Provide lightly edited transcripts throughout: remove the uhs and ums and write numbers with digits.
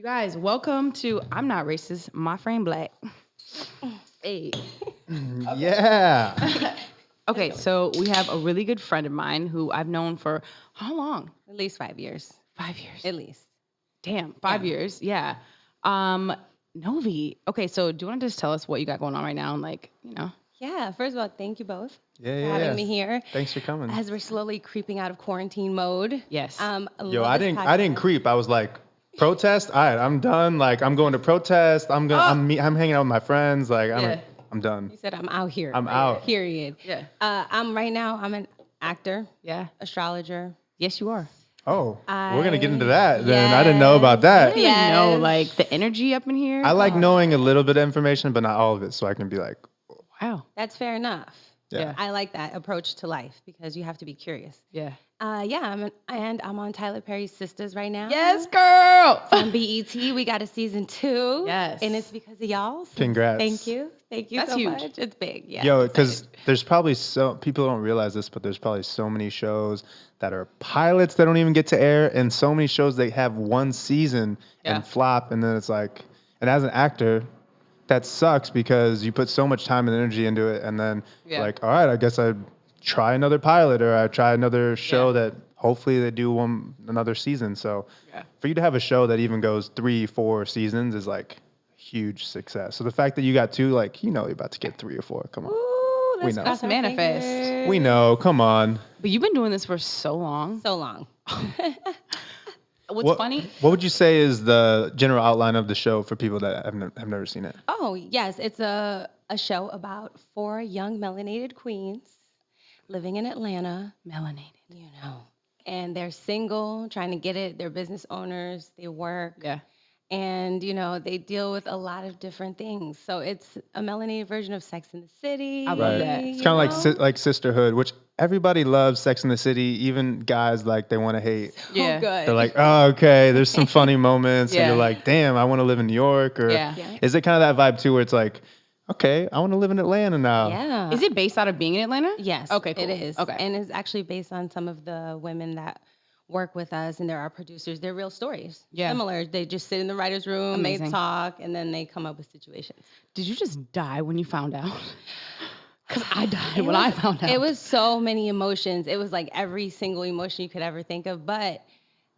You guys, welcome to I'm Not Racist, My Friend Black. Hey. Yeah. Okay, so we have a really good friend of mine who I've known for how long? At least 5 years. 5 years. At least. Damn, 5 years. Yeah. Novi. Okay, so do you want to just tell us what you got going on right now? And Yeah. First of all, thank you both Yeah, for yeah. having me here. Thanks for coming. As we're slowly creeping out of quarantine mode. Yes. Yo, I didn't creep. I was like, protest. All right, I'm done. Like, I'm going to protest. I'm hanging out with my friends. Like, I'm done. You said I'm out here. I'm out. Period. Yeah. I'm an actor. Yeah. Astrologer. Yes, you are. Oh, we're gonna get into that. Then I didn't know about that. Yeah. No, like the energy up in here. I like knowing a little bit of information, but not all of it, so I can be like, Wow. That's fair enough. Yeah. I like that approach to life because you have to be curious. Yeah. I'm on Tyler Perry's Sistas right now. Yes, girl. On BET, we got a season 2. Yes. And it's because of y'all. So Congrats. Thank you. Thank you That's so huge. much. It's big. Yeah. yo, I'm because excited. there's probably people don't realize this, but there's probably so many shows that are pilots that don't even get to air, and so many shows that have one season Yeah. and flop, and then it's like, and as an actor, that sucks because you put so much time and energy into it, and then like, all right, I guess I try another pilot or I try another show that hopefully they do another season. So for you to have a show that even goes 3-4 seasons is like huge success. So the fact that you got 2, like, you're about to get 3 or 4. Come on. Ooh, We know. That's manifest. fingers. We know. Come on. But you've been doing this for so long. So long. What's funny? What would you say is the general outline of the show for people that have never seen it? Oh, yes. It's a show about 4 young melanated queens living in Atlanta, Melanated. and they're single, trying to get it. They're business owners. They work. Yeah. And, they deal with a lot of different things. So it's a melanated version of Sex in the City. I love that. It's kind of like sisterhood, which everybody loves. Sex in the City, even guys like they want to hate. Yeah. Oh, good. They're like, oh, okay, there's some funny moments, Yeah. and you're like, damn, I want to live in New York, or Yeah. is it kind of that vibe too, where it's like, okay, I want to live in Atlanta now? Yeah. Is it based out of being in Atlanta? Yes. Okay, cool. It is. Okay. And it's actually based on some of the women that work with us, and there are producers. They're real stories. Yeah. Similar. They just sit in the writer's room, Amazing. they talk, and then they come up with situations. Did you just die when you found out? Because I died when I found out. It was so many emotions. It was like every single emotion you could ever think of. But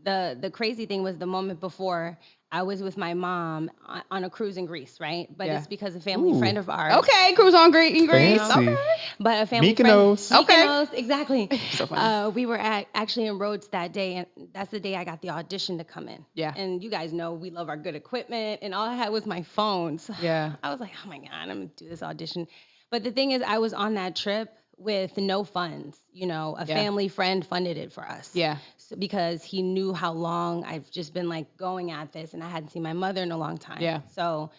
the crazy thing was the moment before, I was with my mom on a cruise in Greece, right? But Yeah. it's because a family friend of ours. Okay, cruise on in Greece. Fancy. Okay. But a family Mykonos. friend. Okay. Mykonos, exactly. So funny. We were actually in Rhodes that day, and that's the day I got the audition to come in. Yeah. And you guys know we love our good equipment, and all I had was my phone. So Yeah. I was like, oh my God, I'm gonna do this audition. But the thing is, I was on that trip with no funds. A family friend funded it for us. Yeah. So, because he knew how long I've just been like going at this, and I hadn't seen my mother in a long time. Yeah. So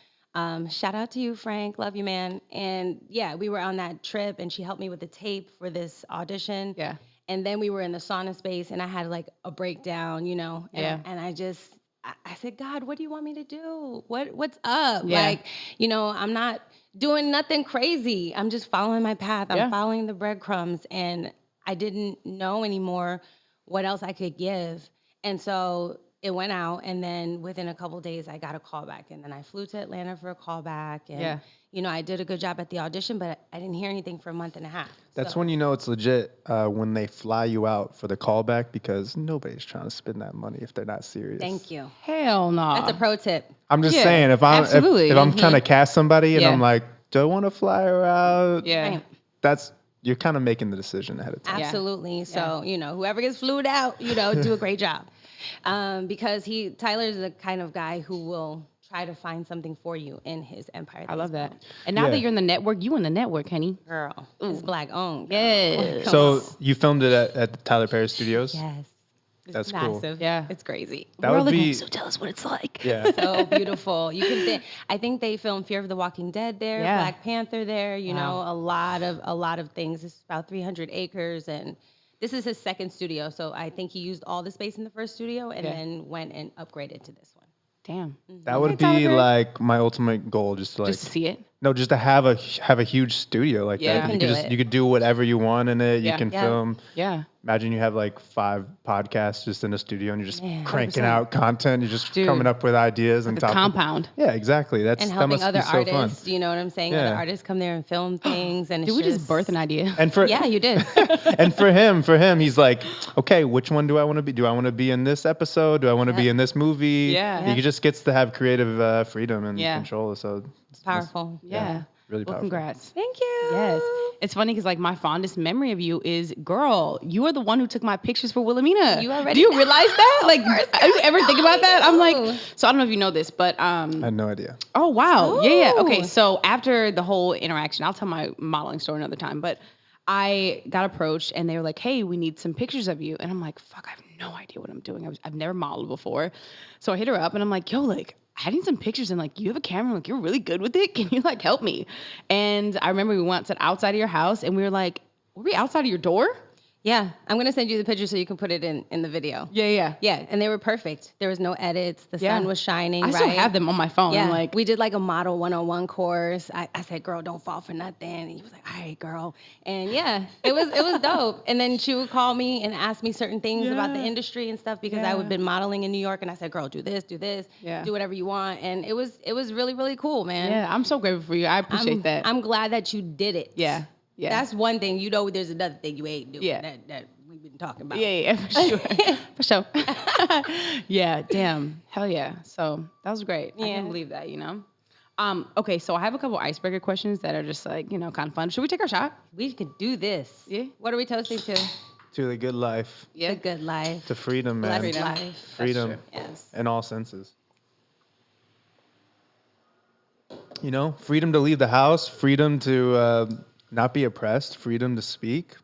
shout out to you, Frank. Love you, man. And yeah, we were on that trip, and she helped me with the tape for this audition. Yeah. And then we were in the sauna space, and I had like a breakdown, And, Yeah. and I said, God, what do you want me to do? What's up? Yeah. Like, I'm not doing nothing crazy. I'm just following my path. I'm following the breadcrumbs, and I didn't know anymore what else I could give. And so it went out, and then within a couple of days, I got a call back, and then I flew to Atlanta for a call back, and I did a good job at the audition, but I didn't hear anything for a month and a half. That's when you know it's legit, when they fly you out for the callback, because nobody's trying to spend that money if they're not serious. Thank you. Hell no. That's a pro tip. I'm just Yeah, saying, if absolutely. I'm trying to cast somebody and Yeah. I'm like, do I want to fly her out? Yeah. Right. You're kind of making the decision ahead of time. Absolutely. So, whoever gets flued out, do a great job. Because Tyler's the kind of guy who will try to find something for you in his empire. I love that. And now that you're in the network, you in the network, honey. Girl, it's black owned. Yes. So you filmed it at the Tyler Perry Studios? Yes. It's That's cool. massive. Yeah. It's crazy. That We're all would looking, be, so tell us what it's like. yeah. So beautiful. I think they filmed Fear of the Walking Dead there, Yeah. Black Panther there, a lot of things. It's about 300 acres, and this is his second studio. So I think he used all the space in the first studio and then went and upgraded to this one. Damn. That would Tyler be Perry. like my ultimate goal, just to Just to see it. no, just to have a huge studio like Yeah. that. You can do You it. could do whatever you want in it. Yeah. You can Yeah. film. Yeah. Imagine you have like 5 podcasts just in a studio and you're just Man, cranking 100%. out content. You're just Dude, coming up with ideas and the compound. Yeah, exactly. And That helping must other be so fun. artists, you know what I'm saying? Yeah. Other artists come there and film things, and Did we just birth an idea? And for Yeah, you did. and for him, he's like, okay, which one do I want to be? Do I want to be in this episode? Do I want to be in this movie? Yeah. He just gets to have creative freedom and Yeah. control. So It's powerful. Yeah. really Well, powerful. congrats. Thank you. Yes. It's funny because like my fondest memory of you is, girl, you are the one who took my pictures for Wilhelmina. You already Do you know. realize that? Like, do you ever think about that? I'm know. like, so I don't know if you know this, but I had no idea. oh wow, yeah. Okay, Ooh. so after the whole interaction, I'll tell my modeling story another time, but I got approached and they were like, hey, we need some pictures of you. And I'm like, fuck, I have no idea what I'm doing. I've never modeled before. So I hit her up and I'm like, yo, like, I need some pictures and like, you have a camera, like, you're really good with it. Can you like help me? And I remember we went to outside of your house and we were like, were we outside of your door? Yeah, I'm gonna send you the picture so you can put it in the video. Yeah. Yeah, and they were perfect. There was no edits. The sun was shining. I still right? have them on my phone. Yeah, Like, we did like a model 101 course. I said, "Girl, don't fall for nothing." And he was like, "All right, girl." And yeah, it was dope. And then she would call me and ask me certain things about the Yeah. industry and stuff because I would been modeling in New York. And I said, "Girl, do this, do Yeah. whatever you want." And it was really really cool, man. yeah, I'm so grateful for you. I appreciate that. I'm glad that you did it. Yeah. That's one thing. You know, there's another thing you ain't doing. Yeah. That we've been talking about. Yeah, for sure. For sure. Yeah, damn. Hell yeah. So that was great. I Yeah. can't believe that, you know? Okay, so I have a couple icebreaker questions that are just like, you know, kind of fun. Should we take our shot? We could do this. Yeah. What are we toasting to? To the good life, Yeah. The good life. to freedom, man. Blessed Freedom. life. Freedom true. Yes. in all senses. You know, freedom to leave the house, freedom to not be oppressed, freedom to speak,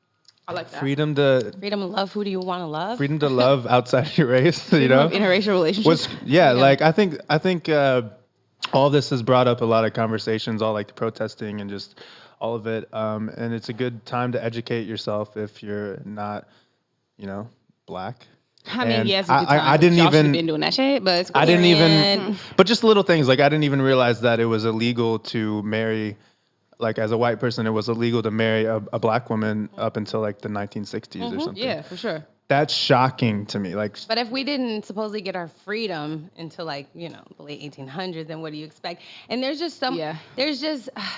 I like that. Freedom to love who do you want to love? freedom to love outside of your race. You know, Interracial relationships. like I think all this has brought up a lot of conversations, all like the protesting and just all of it. And it's a good time to educate yourself if you're not, you know, black. I mean, And yes, it's a good I time. didn't Y'all should've even been doing that shit, but it's cool. I didn't even, Period. but just little things like I didn't even realize that it was illegal to marry, like as a white person, it was illegal to marry a black woman up until like the 1960s or something. Yeah, for sure. That's shocking to me. Like, But if we didn't supposedly get our freedom until like, you know, the late 1800s, then what do you expect? And there's just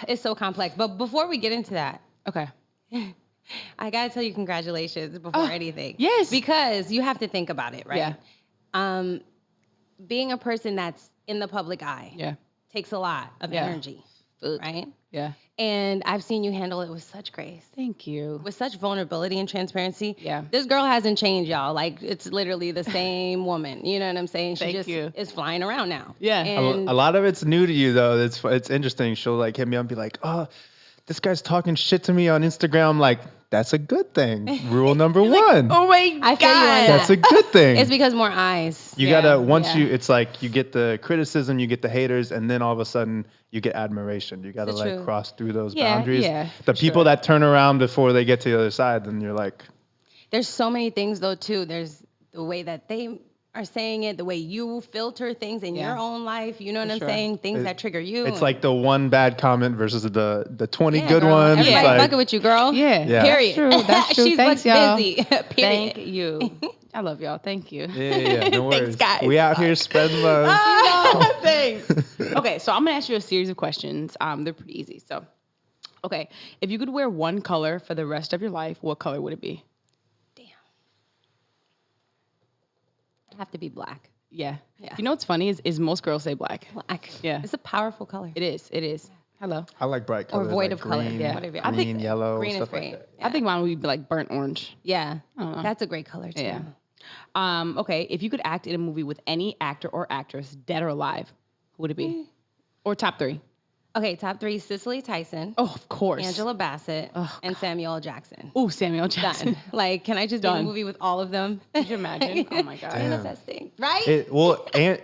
it's so complex. But before we get into that, Okay. I got to tell you congratulations before anything. yes. Because you have to think about it, right? Yeah. Being a person that's in the public eye Yeah. takes a lot of Yeah. energy, right? Yeah. And I've seen you handle it with such grace. Thank you. With such vulnerability and transparency. Yeah. This girl hasn't changed, y'all. Like, it's literally the same woman. You know what I'm saying? She Thank just you. is flying around now. Yeah. And a lot of it's new to you though. It's interesting. She'll like hit me up and be like, "Oh, this guy's talking shit to me on Instagram." Like, that's a good thing. Rule number one. Oh my I feel you on that. That's a good thing. it's because more eyes. You Yeah, gotta once yeah. it's like you get the criticism, you get the haters, and then all of a sudden you get admiration. You gotta It's like true. cross through those Yeah, boundaries. yeah, The for people sure. that turn around before they get to the other side, then you're like, There's so many things though too. There's the way that they are saying it, the way you filter things in Yeah. your own life. You know what I'm sure. saying? Things that trigger you. it's like the one bad comment versus the 20 Yeah, good girl. ones. It's Everybody like, fucking with you, girl. Yeah. Yeah. Period. That's true. That's true. She's Thanks, booked y'all. busy. Period. Thank you. I love y'all. Thank you. yeah, no worries. guys. We out here spreading love. Thanks. Okay, so I'm gonna ask you a series of questions. They're pretty easy. So, okay, if you could wear one color for the rest of your life, what color would it be? Damn. I have to be black. Yeah. Yeah. You know what's funny is most girls say black. Black. Yeah. It's a powerful color. It is. It is. Hello. I like bright colors. void like of color, green, yeah. whatever. I think green, yellow, Green is stuff great. like that. I think mine would be like burnt orange. Yeah. know. That's a great color too. Yeah. Okay, if you could act in a movie with any actor or actress, dead or alive, who would it be? Or top three? Okay, top 3, Cicely Tyson, Oh, of course. Angela Bassett, and Samuel L. Jackson. Oh, Samuel Jackson. Done. Like, can I just be in a Done. movie with all of them? Could you imagine? Oh my god. Manifesting. Right?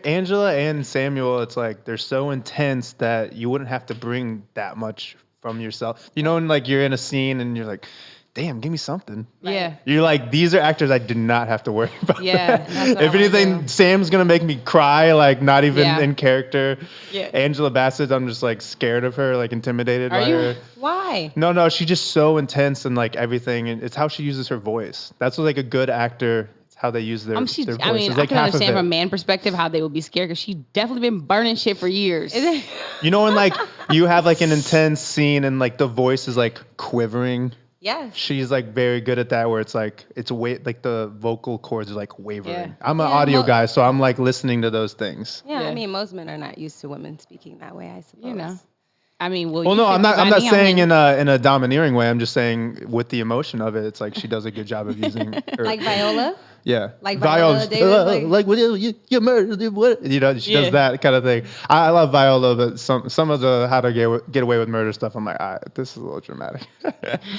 Angela and Samuel, it's like they're so intense that you wouldn't have to bring that much from yourself. You know, and like you're in a scene and you're like, damn, give me something. Yeah. You're like, these are actors I did not have to worry about. Yeah, that's what If anything, Sam's gonna make me cry, like not even in character. Yeah. Angela Bassett, I'm just like scared of her, like intimidated by her. Why? No, she's just so intense and like everything, and it's how she uses her voice. That's what like a good actor. It's how they use their voices. I mean, like I can understand from a man perspective how they would be scared because she's definitely been burning shit for years. You know when like you have like an intense scene and like the voice is like quivering. Yes. She's like very good at that where it's like like the vocal cords are like wavering. Yeah. I'm an audio guy, so I'm like listening to those things. Yeah, I mean most men are not used to women speaking that way, I suppose. You know. I mean, well, no, I'm not saying in a domineering way. I'm just saying with the emotion of it, it's like she does a good job of using her. Like Viola? Yeah. Like Viola Davis? Like what you murdered what? You know, she does that kind of thing. I love Viola, but some of the how to get away with murder stuff, I'm like, this is a little dramatic.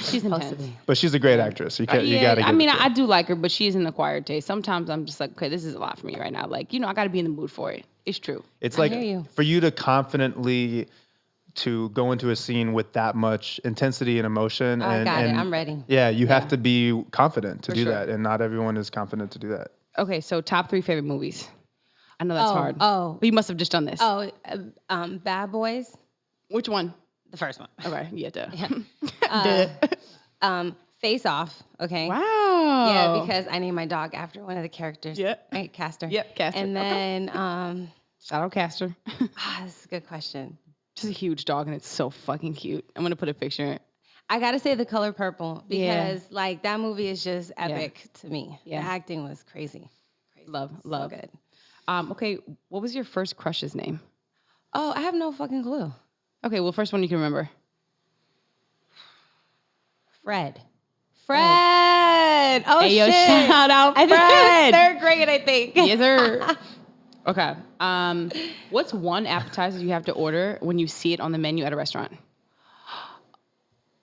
She's intense. But she's a great actress. You got to give I mean, it to her. I do like her, but she's an acquired taste. Sometimes I'm just like, okay, this is a lot for me right now. Like, I got to be in the mood for it. It's true. It's I like hear you. for you to confidently to go into a scene with that much intensity and emotion. I got it. and I'm ready. Yeah, you have to be confident to do sure. that, and not everyone is confident to do that. Okay, so top 3 favorite movies. I know that's hard. Oh. But you must have just done this. Bad Boys, Which one? the first one. Okay, yeah, duh. Face Off, okay? Wow. Yeah, because I named my dog after one of the characters. Yep. Right, Castor. Yep, Castor. And then, Shout out Castor. this is a good question. Just a huge dog, and it's so fucking cute. I'm going to put a picture. I gotta say The Color Purple Yeah. because like that movie is just epic to me. Yeah. The acting was crazy. Love. So good. Okay, what was your first crush's name? Oh, I have no fucking clue. Okay, well, first one you can remember. Fred. Oh Hey, yo, shit! shout out I think Fred. third grade, I think. Yes, sir. Okay. What's one appetizer you have to order when you see it on the menu at a restaurant?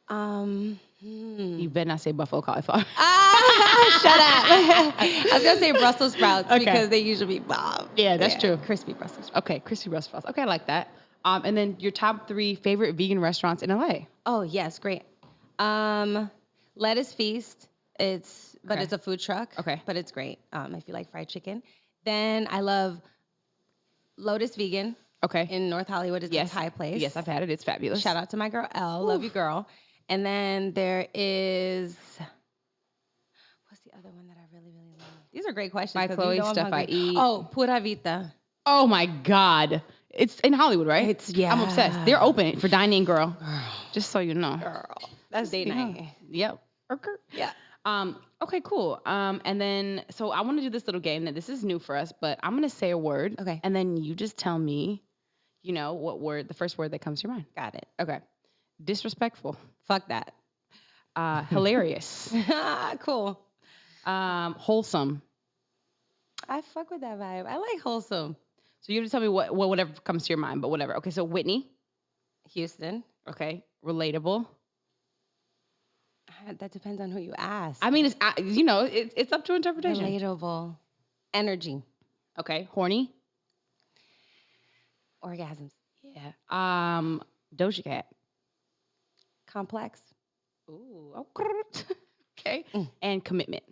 You better not say buffalo cauliflower. Shut up. I was gonna say Brussels sprouts because they usually be Yeah, that's true. Crispy Brussels sprouts. Okay, crispy Brussels sprouts. Okay, I like that. And then your top 3 favorite vegan restaurants in LA. Oh yes, great. Lettuce Feast. It's a food truck. Okay. But it's great. If you like fried chicken. Then I love Lotus Vegan. Okay. In North Hollywood. It's a Thai place. Yes, I've had it. It's fabulous. Shout out to my girl Elle. Love you, girl. And then there is, what's the other one that I really, really love? These are great questions. By 'cause Chloe, I'm Stuff I hungry. Eat. Oh, Pura Vida. Oh my God. It's in Hollywood, right? I'm obsessed. They're open for dining, girl. Just so you know. Girl. That's date night. Yep. Yeah. Okay, cool. And then, so I want to do this little game that this is new for us, but I'm going to say a word. Okay. And then you just tell me, what word, the first word that comes to your mind. Got it. Okay. Disrespectful. Fuck that. Hilarious. Cool. Wholesome. I fuck with that vibe. I like wholesome. So you have to tell me whatever comes to your mind, but whatever. Okay, so Whitney. Houston. Okay. Relatable. That depends on who you ask. I mean, it's up to interpretation. Relatable. Energy. Okay. Horny. Orgasms. Yeah. Doja Cat. Complex. Ooh. Okay. And commitment.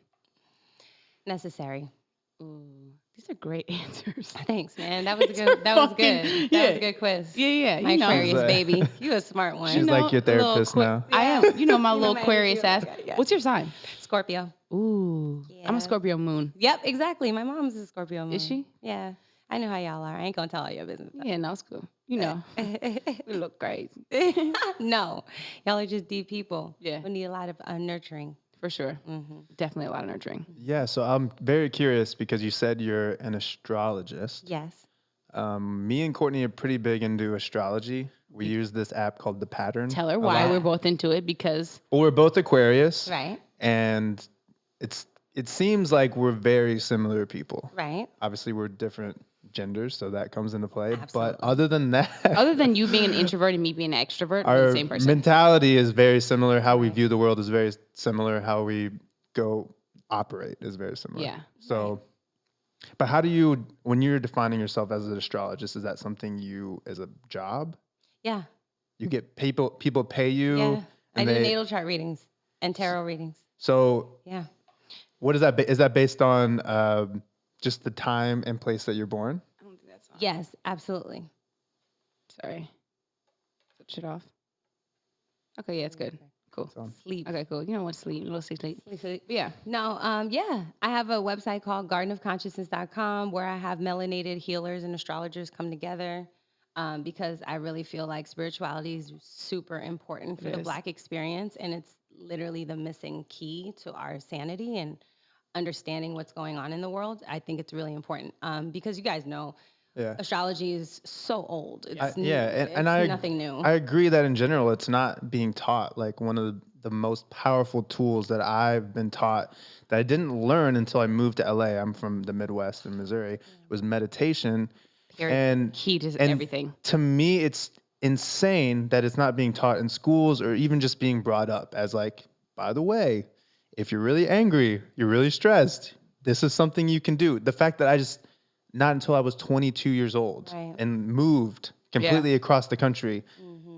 Necessary. Ooh. These are great answers. Thanks, man. That was good. That was good. That was a good quiz. Yeah. My Aquarius baby. You a smart one. She's like your therapist now. I am. My little my Aquarius ass. yeah. What's your sign? Scorpio. Ooh. I'm a Scorpio moon. Yep, exactly. My mom's a Scorpio moon. Is she? Yeah. I know how y'all are. I ain't gonna tell all your business. Yeah, no, it's cool. We look crazy. No. Y'all are just deep people. Yeah. Who need a lot of nurturing. For sure. Definitely a lot of nurturing. Yeah, so I'm very curious because you said you're an astrologist. Yes. Me and Courtney are pretty big into astrology. We use this app called The Pattern. Tell her why we're both into it because. Well, we're both Aquarius. Right. And it seems like we're very similar people. Right. Obviously, we're different genders, so that comes into play. Absolutely. But other than that, other than you being an introvert and me being an extrovert, we're our the same person. mentality is very similar. How we view the world is very similar. How we operate is very similar. Yeah. So, but how do you, when you're defining yourself as an astrologist, is that something you, as a job? Yeah. You get people pay you? Yeah. I And do natal chart readings. And tarot readings. So Yeah. what is that? Is that based on just the time and place that you're born? I don't think that's on. Yes, absolutely. Sorry. Switch it off. Okay, yeah, it's good. Cool. Sleep. Okay, cool. You know what? Sleep. Sleep. But yeah. No, yeah. I have a website called gardenofconsciousness.com where I have melanated healers and astrologers come together because I really feel like spirituality is super important for the Black experience. And it's literally the missing key to our sanity and understanding what's going on in the world. I think it's really important because you guys know astrology is so old. It's nothing new. I agree that in general, it's not being taught. Like one of the most powerful tools that I've been taught that I didn't learn until I moved to LA. I'm from the Midwest in Missouri. Was meditation. And key to everything. To me, it's insane that it's not being taught in schools or even just being brought up as like, by the way, if you're really angry, you're really stressed, this is something you can do. The fact that not until I was 22 years old and moved completely across the country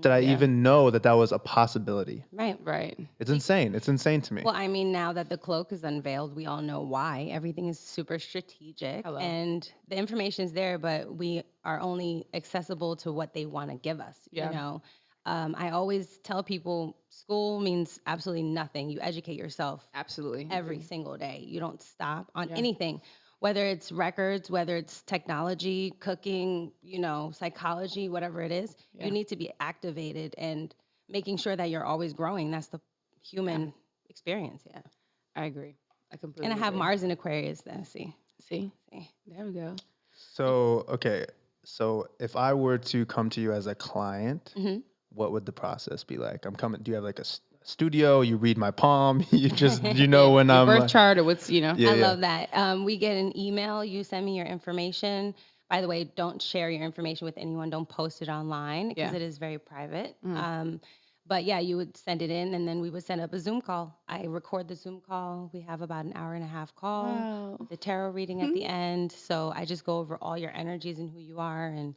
did I even know that was a possibility. Right. It's insane. It's insane to me. Well, I mean, now that the cloak is unveiled, we all know why. Everything is super strategic and the information is there, but we are only accessible to what they want to give us. You know, I always tell people school means absolutely nothing. You educate yourself every single day. You don't stop on anything. Whether it's records, whether it's technology, cooking, psychology, whatever it is, you need to be activated and making sure that you're always growing. That's the human experience. Yeah, I agree. I completely And I have agree. Mars in Aquarius then. See, there we go. So, okay. So if I were to come to you as a client, what would the process be like? I'm coming. Do you have like a studio? You read my palm. You just, when I'm birth chart or what's, I love that. We get an email. You send me your information. By the way, don't share your information with anyone. Don't post it online because it is very private. But yeah, you would send it in and then we would set up a Zoom call. I record the Zoom call. We have about an hour and a half call, the tarot reading at the end. So I just go over all your energies and who you are and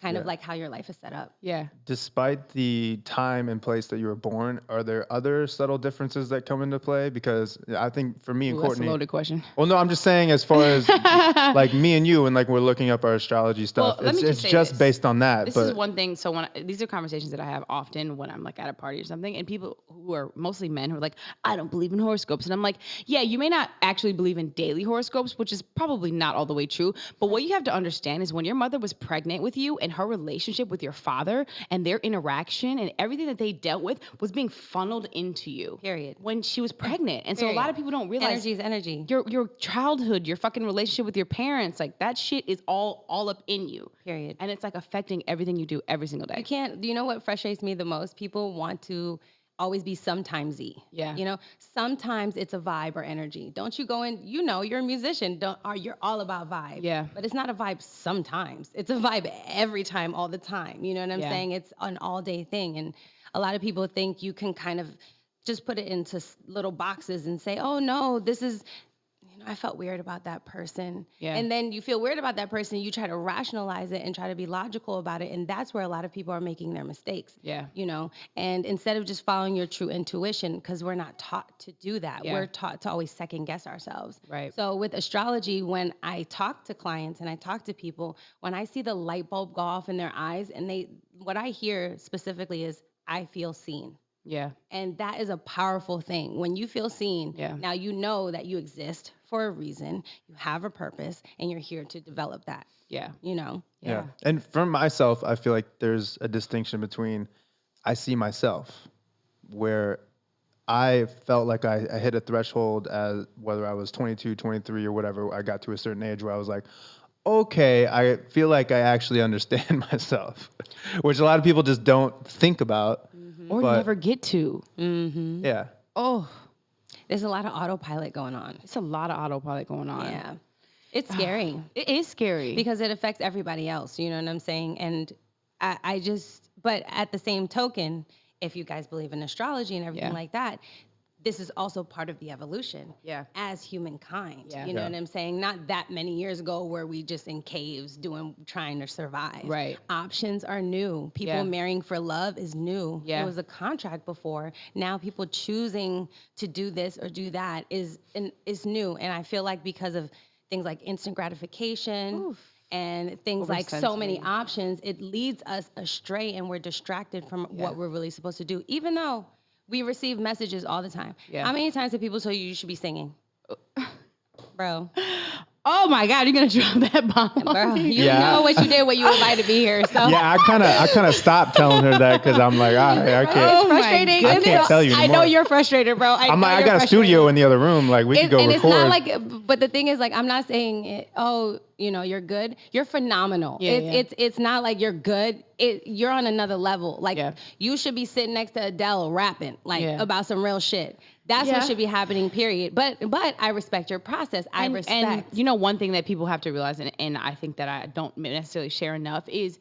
kind of like how your life is set up. Yeah. Despite the time and place that you were born, are there other subtle differences that come into play? Because I think for me and Courtney, that's a loaded question. Well, no, I'm just saying as far as like me and you, and like we're looking up our astrology stuff, Well, it's just based on that. This is one thing. So these are conversations that I have often when I'm like at a party or something, and people who are mostly men who are like, I don't believe in horoscopes, and I'm like, yeah, you may not actually believe in daily horoscopes, which is probably not all the way true. But what you have to understand is when your mother was pregnant with you and her relationship with your father and their interaction and everything that they dealt with was being funneled into you. Period. When she was pregnant. And so a lot of people don't realize energy is energy. Your childhood, your fucking relationship with your parents, like that shit is all up in you. Period. And it's like affecting everything you do every single day. Do you know what frustrates me the most? People want to always be sometimesy. Yeah. Sometimes it's a vibe or energy. Don't you go in, you're a musician. You're all about vibe. Yeah. But it's not a vibe sometimes. It's a vibe every time, all the time. You know what I'm saying? It's an all day thing. And a lot of people think you can kind of just put it into little boxes and say, oh no, this is, I felt weird about that person. Yeah. And then you feel weird about that person, you try to rationalize it and try to be logical about it. And that's where a lot of people are making their mistakes. Yeah. And instead of just following your true intuition, because we're not taught to do that. Yeah. We're taught to always second guess ourselves. Right. So with astrology, when I talk to clients and I talk to people, when I see the light bulb go off in their eyes and what I hear specifically is, I feel seen. Yeah. And that is a powerful thing. When you feel seen, now you know that you exist for a reason, you have a purpose, and you're here to develop that. Yeah. Yeah. And for myself, I feel like there's a distinction between I see myself where I felt like I hit a threshold as whether I was 22, 23 or whatever, I got to a certain age where I was like, okay, I feel like I actually understand myself, which a lot of people just don't think about. Or never get to. Yeah. Oh. There's a lot of autopilot going on. It's a lot of autopilot going on. Yeah. It's scary. It is scary. Because it affects everybody else, you know what I'm saying? And but at the same token, if you guys believe in astrology and everything like that, this is also part of the evolution as humankind. You know what I'm saying? Not that many years ago where we just in caves trying to survive. Right. Options are new. People marrying for love is new. Yeah. It was a contract before. Now people choosing to do this or do that is new. And I feel like because of things like instant gratification and things like so many options, it leads us astray and we're distracted from what we're really supposed to do, even though we receive messages all the time. How many times have people told you should be singing? Bro. Oh my God, you're gonna drop that bomb. Bro, you know what you did when you invited me here. So I kind of stopped telling her that because I'm like, all right, I can't. It's frustrating. I can't tell you anymore. I know you're frustrated, bro. I'm like, I got a studio in the other room. Like, we could go record. It's not like, but the thing is, like, I'm not saying, you're good. You're phenomenal. It's not like you're good. You're on another level. Like, you should be sitting next to Adele rapping, about some real shit. That's what should be happening, period. But I respect your process. I respect. And one thing that people have to realize, and I think that I don't necessarily share enough, is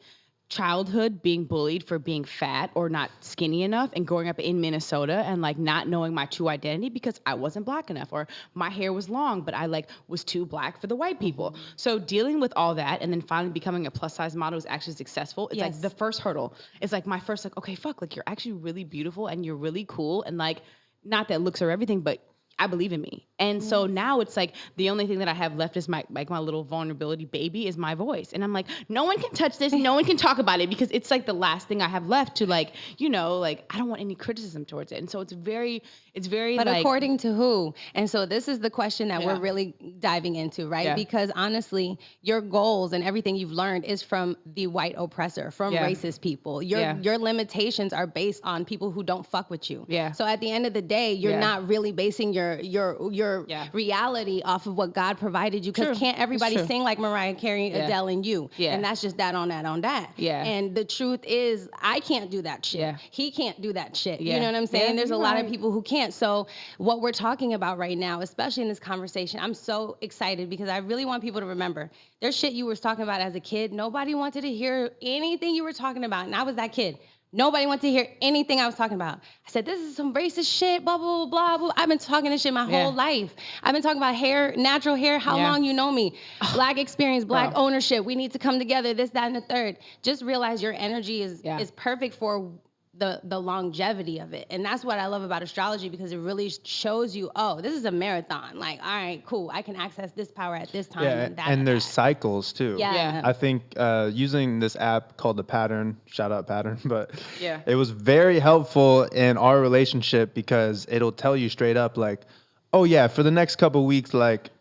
childhood being bullied for being fat or not skinny enough, and growing up in Minnesota and like not knowing my true identity because I wasn't black enough, or my hair was long but I like was too black for the white people. So dealing with all that and then finally becoming a plus size model is actually successful. It's like the first hurdle. It's like my first like, okay, fuck, like you're actually really beautiful and you're really cool, and like, not that looks are everything, but I believe in me. And so now it's like the only thing that I have left is my little vulnerability baby is my voice. And I'm like, no one can touch this. No one can talk about it because it's like the last thing I have left to like, like I don't want any criticism towards it. And so it's very but like, according to who? And so this is the question that we're really diving into, right? Yeah. Because honestly, your goals and everything you've learned is from the white oppressor, from racist people. Your limitations are based on people who don't fuck with you. Yeah. So at the end of the day, you're not really basing your reality off of what God provided you, because can't everybody sing like Mariah Carey, Adele, and you? Yeah. And that's just that on that on that. Yeah. And the truth is, I can't do that shit. Yeah. He can't do that shit. Yeah. You know what I'm saying? There's a lot of people who can't. So what we're talking about right now, especially in this conversation, I'm so excited because I really want people to remember there's shit you were talking about as a kid. Nobody wanted to hear anything you were talking about. And I was that kid. Nobody wanted to hear anything I was talking about. I said, this is some racist shit, blah, blah, blah, blah. I've been talking this shit my whole life. I've been talking about hair, natural hair, how long you know me. Black experience, black ownership. We need to come together, this, that, and the third. Just realize your energy is perfect for the longevity of it. And that's what I love about astrology, because it really shows you, oh, this is a marathon. Like, all right, cool. I can access this power at this time. Yeah, and there's cycles too. Yeah. I think using this app called The Pattern, shout out Pattern, but it was very helpful in our relationship because it'll tell you straight up like, oh yeah, for the next couple of weeks, like,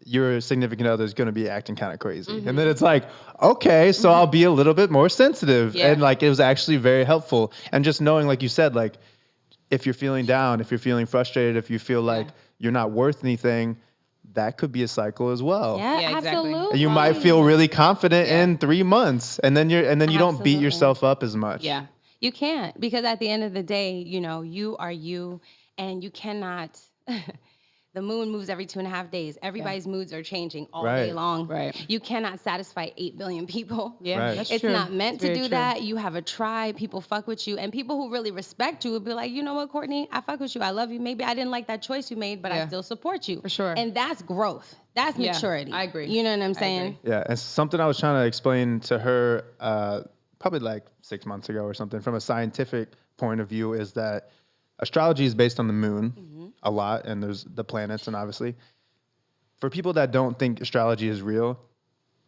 your significant other is going to be acting kind of crazy. And then it's like, okay, so I'll be a little bit more sensitive. And like, it was actually very helpful. And just knowing, like you said, like, if you're feeling down, if you're feeling frustrated, if you feel like you're not worth anything, that could be a cycle as well. Yeah, absolutely. And you might feel really confident in 3 months, and then you don't beat yourself up as much. Yeah, you can't, because at the end of the day, you are you, and you cannot. The moon moves every 2.5 days. Everybody's moods are changing all day long. Right. You cannot satisfy 8 billion people. Yeah, that's true. It's not meant to do that. You have a tribe. People fuck with you. And people who really respect you will be like, you know what, Courtney? I fuck with you. I love you. Maybe I didn't like that choice you made, but I still support you. For sure. And that's growth. That's maturity. I agree. You know what I'm saying? Yeah, and something I was trying to explain to her probably like 6 months ago or something from a scientific point of view is that astrology is based on the moon a lot, and there's the planets, and obviously, for people that don't think astrology is real,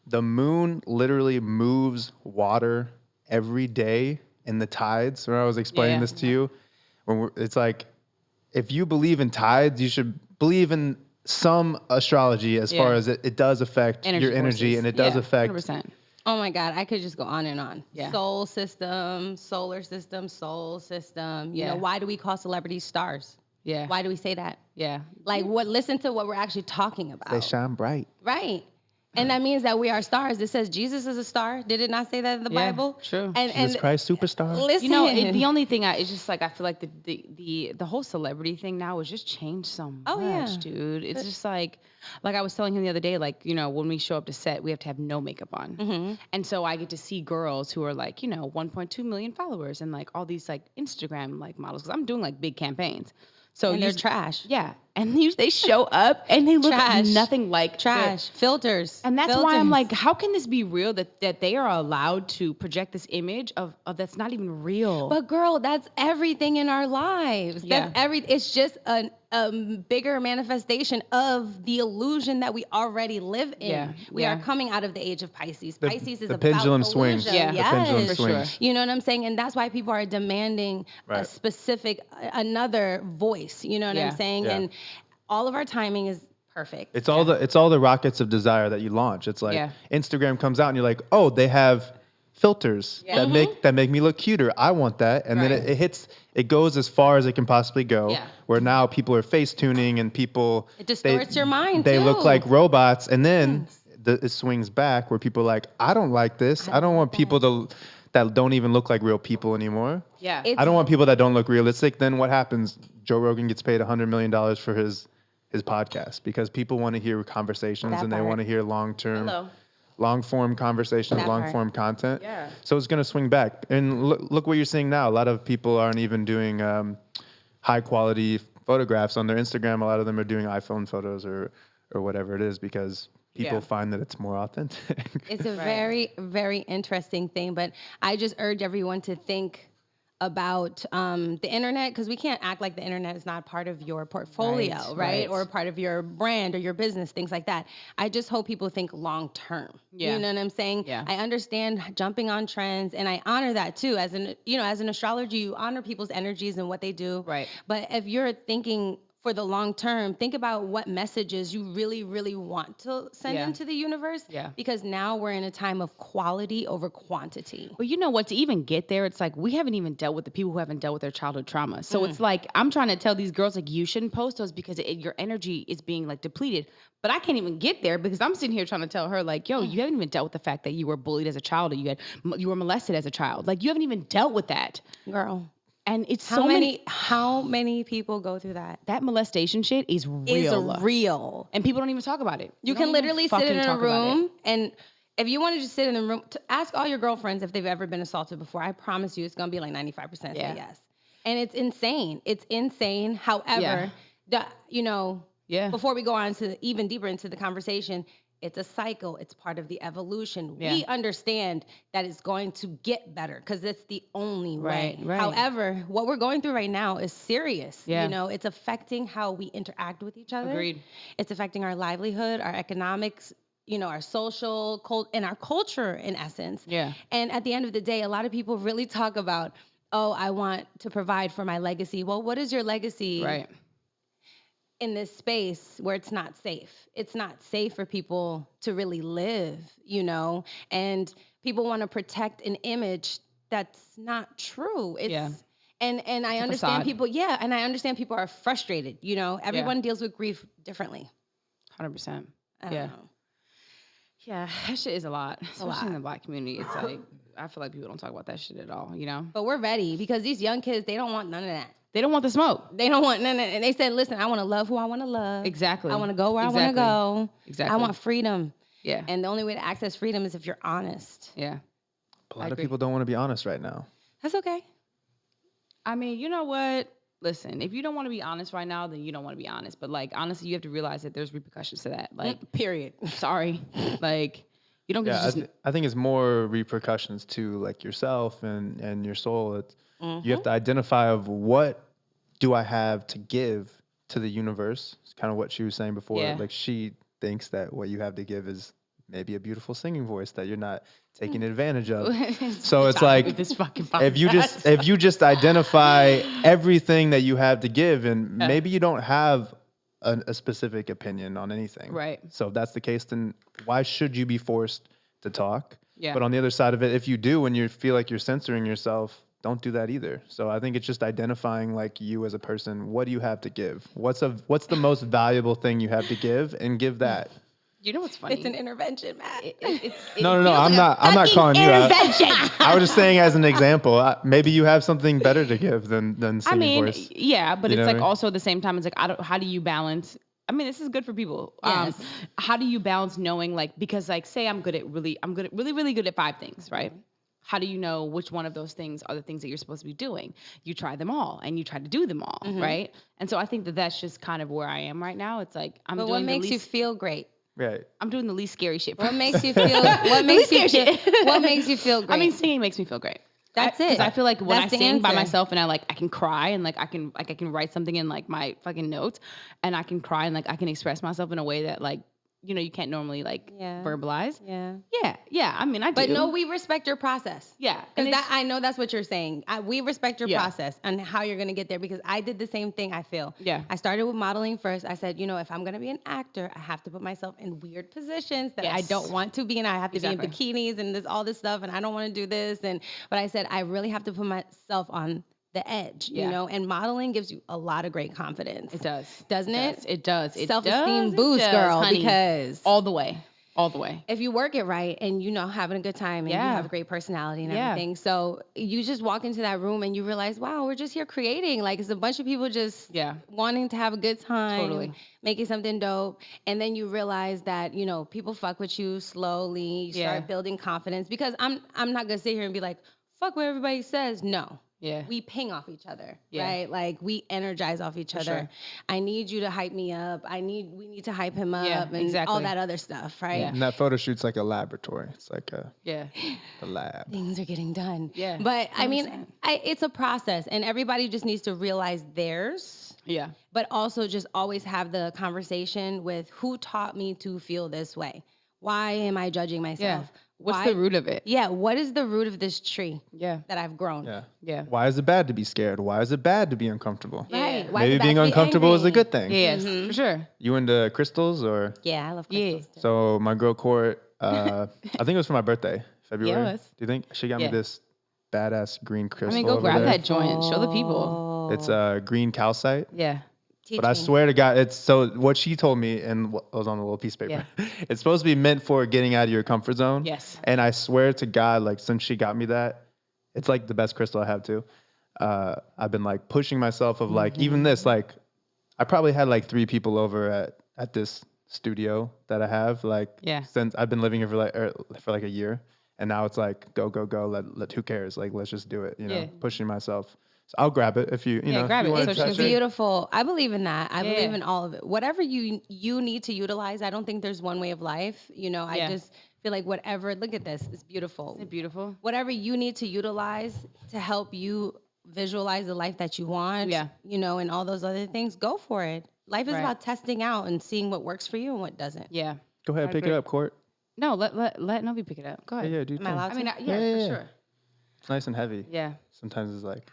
the moon literally moves water every day in the tides. When I was explaining this to you, it's like, if you believe in tides, you should believe in some astrology as far as it does affect your energy, and it does affect 100%. Oh my God, I could just go on and on. Yeah. Soul system, solar system, soul system. You know, why do we call celebrities stars? Yeah. Why do we say that? Yeah. Like, listen to what we're actually talking about. They shine bright. Right. And that means that we are stars. It says Jesus is a star. Did it not say that in the Bible? True. And Jesus Christ, superstar. Listen. The only thing it's just like, I feel like the whole celebrity thing now has just changed so much, dude. It's just like I was telling him the other day, like, when we show up to set, we have to have no makeup on. And so I get to see girls who are like, 1.2 million followers and like all these like Instagram like models, because I'm doing like big campaigns. So and they're trash. Yeah. And they show up and they look nothing like trash. Filters. And that's Filters. why I'm like, how can this be real that they are allowed to project this image of that's not even real? But girl, that's everything in our lives. Yeah. That's it's just a bigger manifestation of the illusion that we already live in. Yeah. We are coming out of the age of Pisces. Pisces is the about pendulum swings. illusion. Yeah. Yes. The pendulum swings. Sure. You know what I'm saying? And that's why people are demanding a specific, another voice. You know what I'm saying? Yeah. And all of our timing is perfect. It's all the rockets of desire that you launch. It's like Instagram comes out and you're like, oh, they have filters that make me look cuter. I want that. And then it goes as far as it can possibly go. Yeah. Where now people are face tuning and people It distorts your mind They too. look like robots, and then it swings back where people are like, I don't like this. I don't want people that don't even look like real people anymore. Yeah. I don't want people that don't look realistic. Then what happens? Joe Rogan gets paid $100 million for his podcast because people want to hear conversations and they want to hear long form conversations, long form content. Yeah. So it's going to swing back. And look what you're seeing now. A lot of people aren't even doing high quality photographs on their Instagram. A lot of them are doing iPhone photos or whatever it is because people find that it's more authentic. It's a very, very interesting thing, but I just urge everyone to think about the internet, because we can't act like the internet is not part of your portfolio, right? Or part of your brand or your business, things like that. I just hope people think long term. Yeah. You know what I'm saying? Yeah. I understand jumping on trends, and I honor that too. As an astrologer, you honor people's energies and what they do. Right. But if you're thinking for the long term, think about what messages you really, really want to send into the universe. Yeah. Because now we're in a time of quality over quantity. But you know what? To even get there, it's like we haven't even dealt with the people who haven't dealt with their childhood trauma. So it's like I'm trying to tell these girls like you shouldn't post those because your energy is being like depleted. But I can't even get there because I'm sitting here trying to tell her like, yo, you haven't even dealt with the fact that you were bullied as a child or you were molested as a child. Like you haven't even dealt with that, Girl. And it's how many people go through that? That molestation shit is real. Is real. And people don't even talk about it. You can literally sit in a room, and if you want to just sit in the room, to ask all your girlfriends if they've ever been assaulted before. I promise you it's going to be like 95% say yes. And it's insane. It's insane. However, before we go on to even deeper into the conversation, it's a cycle. It's part of the evolution. Yeah. We understand that it's going to get better because it's the only way. Right. However, what we're going through right now is serious. Yeah. It's affecting how we interact with each other. Agreed. It's affecting our livelihood, our economics, our social and our culture in essence. Yeah. And at the end of the day, a lot of people really talk about, oh, I want to provide for my legacy. Well, what is your legacy? Right. In this space where it's not safe. It's not safe for people to really live, and people want to protect an image that's not true. And I understand people, and I understand people are frustrated, everyone deals with grief differently. 100%. I don't know. Yeah, that shit is a lot, especially in the Black community. It's like, I feel like people don't talk about that shit at all, But we're ready because these young kids, they don't want none of that. They don't want the smoke. They don't want none of that. And they said, listen, I want to love who I want to love. Exactly. I want to go where I want to go. Exactly. I want freedom. Yeah. And the only way to access freedom is if you're honest. Yeah. A lot of people don't want to be honest right now. That's okay. I mean, you know what? Listen, if you don't want to be honest right now, then you don't want to be honest. But like, honestly, you have to realize that there's repercussions to that. Like, period. Sorry. Like, you don't get I think it's more repercussions to like yourself and your soul. It's you have to identify of what do I have to give to the universe. It's kind of what she was saying before. Yeah. Like she thinks that what you have to give is maybe a beautiful singing voice that you're not taking advantage of. So it's like if you just identify everything that you have to give, and maybe you don't have a specific opinion on anything. Right. So if that's the case, then why should you be forced to talk? Yeah. But on the other side of it, if you do and you feel like you're censoring yourself, don't do that either. So I think it's just identifying like you as a person. What do you have to give? What's the most valuable thing you have to give, and give that. You know what's funny? It's an intervention, Matt. No. I'm not calling you out. I was just saying as an example. Maybe you have something better to give than singing voice. Yeah, but You know it's what like I mean? also at the same time, it's like how do you balance? I mean, this is good for people. Yes. How do you balance knowing like, because like say I'm really, really good at 5 things, right? how do you know which one of those things are the things that you're supposed to be doing? You try them all and you try to do them all, right? And so I think that that's just kind of where I am right now. It's like I'm But doing what makes the you least, feel great? Right. I'm doing the least scary shit. What makes you feel? What makes you feel? What makes you feel great? I mean, singing makes me feel great. That's it. Because I feel like when That's I the sing by answer. myself and I can cry and I can write something in like my fucking notes and I can cry and like I can express myself in a way that like, you know, you can't normally like verbalize. Yeah. I mean, I do. But no, we respect your process. Yeah. Because I know that's what you're saying. We respect your process and how you're going to get there, because I did the same thing, I feel. Yeah. I started with modeling first. I said, you know, if I'm going to be an actor, I have to put myself in weird positions that I don't want to be in. I have to be in bikinis and all this stuff, and I don't want to do this. But I said, I really have to put myself on the edge, you know, and modeling gives you a lot of great confidence. It does. Doesn't it? It does. Self-esteem boost, girl, honey. because all the way. If you work it right and you know having a good time and you have a great personality and everything, so you just walk into that room and you realize, wow, we're just here creating. Like, it's a bunch of people just wanting to have a good time, making something dope, and then you realize that, you know, people fuck with you slowly. You start building confidence, because I'm not gonna sit here and be like, fuck what everybody says. No. Yeah. We ping off each other, right? Like, we energize off each other. Sure. I need you to hype me up. We need to hype him up and all that other stuff, right? And that photo shoot's like a laboratory. It's like a lab. Things are getting done. Yeah. But I mean, it's a process, and everybody just needs to realize theirs. Yeah. But also just always have the conversation with, who taught me to feel this way? Why am I judging myself? What's the root of it? Yeah, what is the root of this tree that I've grown? Yeah. Why is it bad to be scared? Why is it bad to be uncomfortable? Right. Why is Maybe it bad being to be uncomfortable is a angry? good thing. Yes, for sure. You into crystals or? Yeah, I love crystals. too. So my girl Court, I think it was for my birthday, February. Yeah, it was. Do you think she got me this badass green crystal? I mean, go over grab there? that joint. Show the people. It's a green calcite. Yeah. Teach But I me. swear to God, it's so what she told me, and what was on the little piece of paper. It's supposed to be meant for getting out of your comfort zone. Yes. And I swear to God, like, since she got me that, it's like the best crystal I have too. I've been like pushing myself of like, even this, like, I probably had like 3 people over at this studio that I have, like, since I've been living here for like a year, and now it's like go. Let who cares? Like, let's just do it. You know, pushing myself. So I'll grab it if you know. grab if you it. wanna It's touch it. Beautiful. I believe in that. I believe in all of it. Whatever you need to utilize. I don't think there's one way of life. You know, I just feel like whatever. Look at this. It's beautiful. Isn't it beautiful? Whatever you need to utilize to help you visualize the life that you want. You know, and all those other things. Go for it. Life is about testing out and seeing what works for you and what doesn't. Yeah. Go ahead, pick it up, Court. No, let Novi pick it up. Go ahead. Yeah, dude. Am I allowed I mean, to? for sure. It's nice and heavy. Yeah. Sometimes it's like.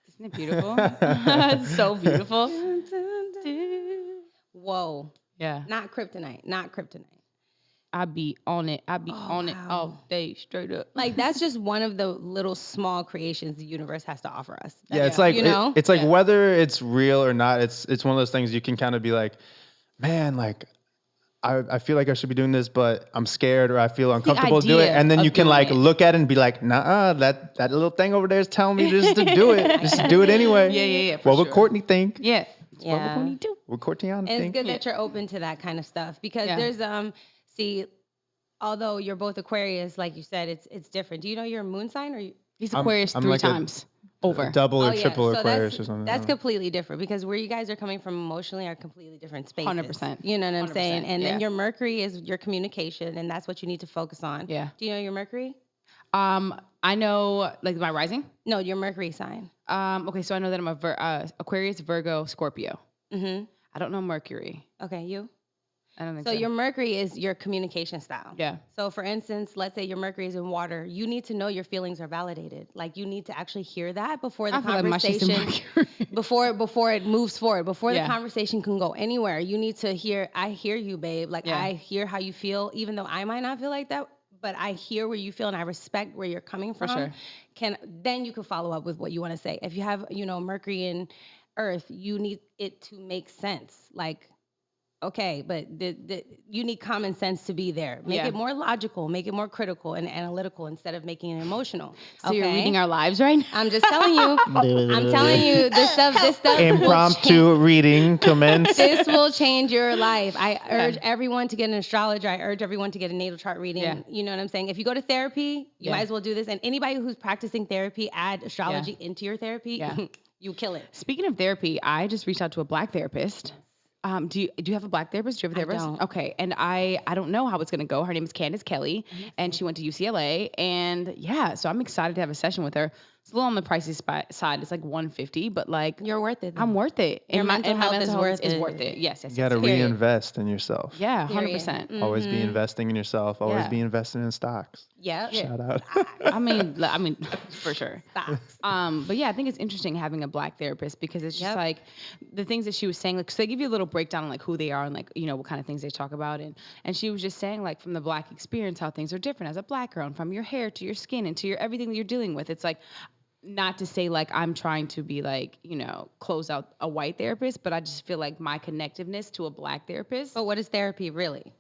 Isn't it beautiful? It's so beautiful. Whoa. Yeah. Not kryptonite. Not kryptonite. I be on it. I be on it all day, straight up. Like, that's just one of the little small creations the universe has to offer us. Yeah, it's like, you know, it's like whether it's real or not, it's one of those things you can kind of be like, man, like, I feel like I should be doing this, but I'm scared or I feel uncomfortable to do it. And then you can like look at it and be like, nah, that little thing over there is telling me just to do it. Just to do it anyway. Yeah. What would Courtney think? Yeah. Yeah. What would we do? What Courtney It's think? good that you're open to that kind of stuff, because there's see, although you're both Aquarius, like you said, it's different. Do you know your moon sign, or He's Aquarius I'm 3 like times over. Double or yeah. triple So Aquarius or something. That's completely different, because where you guys are coming from emotionally are completely different spaces. 100%. You know what I'm 100%, saying? And then your Mercury is your communication, and that's what you need to focus on. Yeah. Do you know your Mercury? I know, like, my rising. No, your Mercury sign. Okay, so I know that I'm a Aquarius, Virgo, Scorpio. Mm-hmm. I don't know Mercury. Okay, you? I don't think So so. your Mercury is your communication style. Yeah. So for instance, let's say your Mercury is in water. You need to know your feelings are validated. Like, you need to actually hear that before the I feel like my shit's in conversation, Mercury. before it moves forward, before the conversation can go anywhere. You need to hear, I hear you, babe. Like, I hear how you feel, even though I might not feel like that, but I hear where you feel and I respect where you're coming from. sure. Then you can follow up with what you want to say. If you have, Mercury and Earth, you need it to make sense. Like, okay, but you need common sense to be there. Make it more logical, make it more critical and analytical instead of making it emotional. So you're reading our lives right now? I'm just telling you. I'm telling you, this stuff. Impromptu reading commence. This will change your life. I urge everyone to get an astrologer. I urge everyone to get a natal chart reading. Yeah. You know what I'm saying? If you go to therapy, you might as well do this. And anybody who's practicing therapy, add astrology into your therapy. Yeah. You kill it. Speaking of therapy, I just reached out to a Black therapist. Do you have a Black therapist? Do you have a therapist? I don't. Okay. And I don't know how it's going to go. Her name is Candace Kelly, and she went to UCLA. And yeah, so I'm excited to have a session with her. It's a little on the pricey side. It's like $150, but like you're worth it. I'm worth it. Your mental health is worth it. Yes. You got to reinvest in yourself. Yeah, 100%. Mm-hmm. Always be investing in yourself. Always be investing in stocks. Yeah. Shout out. I mean, for sure. Stocks. But yeah, I think it's interesting having a Black therapist because it's just like the things that she was saying. Like, so they give you a little breakdown on like who they are and like what kind of things they talk about, and she was just saying like from the Black experience how things are different as a Black girl, and from your hair to your skin and to your everything that you're dealing with. It's like. Not to say like I'm trying to be like, close out a white therapist, but I just feel like my connectiveness to a Black therapist. But what is therapy really?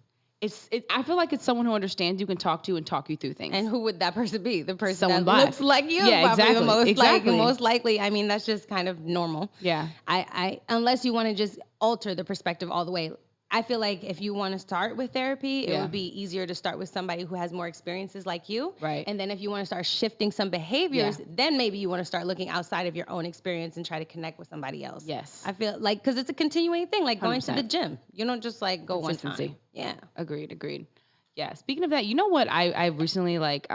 I feel like it's someone who understands you, can talk to, and talk you through things. And who would that person be? The person Someone that Black. Looks like you. Yeah, probably exactly. Most likely. I mean, that's just kind of normal. Yeah. I unless you want to just alter the perspective all the way. I feel like if you want to start with therapy, it would be easier to start with somebody who has more experiences like you. Right. And then if you want to start shifting some behaviors, then maybe you want to start looking outside of your own experience and try to connect with somebody else. Yes. I feel like, because it's a continuing thing, like going to 100%. the gym. You don't just like go one time. Yeah. Agreed. Yeah. Speaking of that, you know what I recently like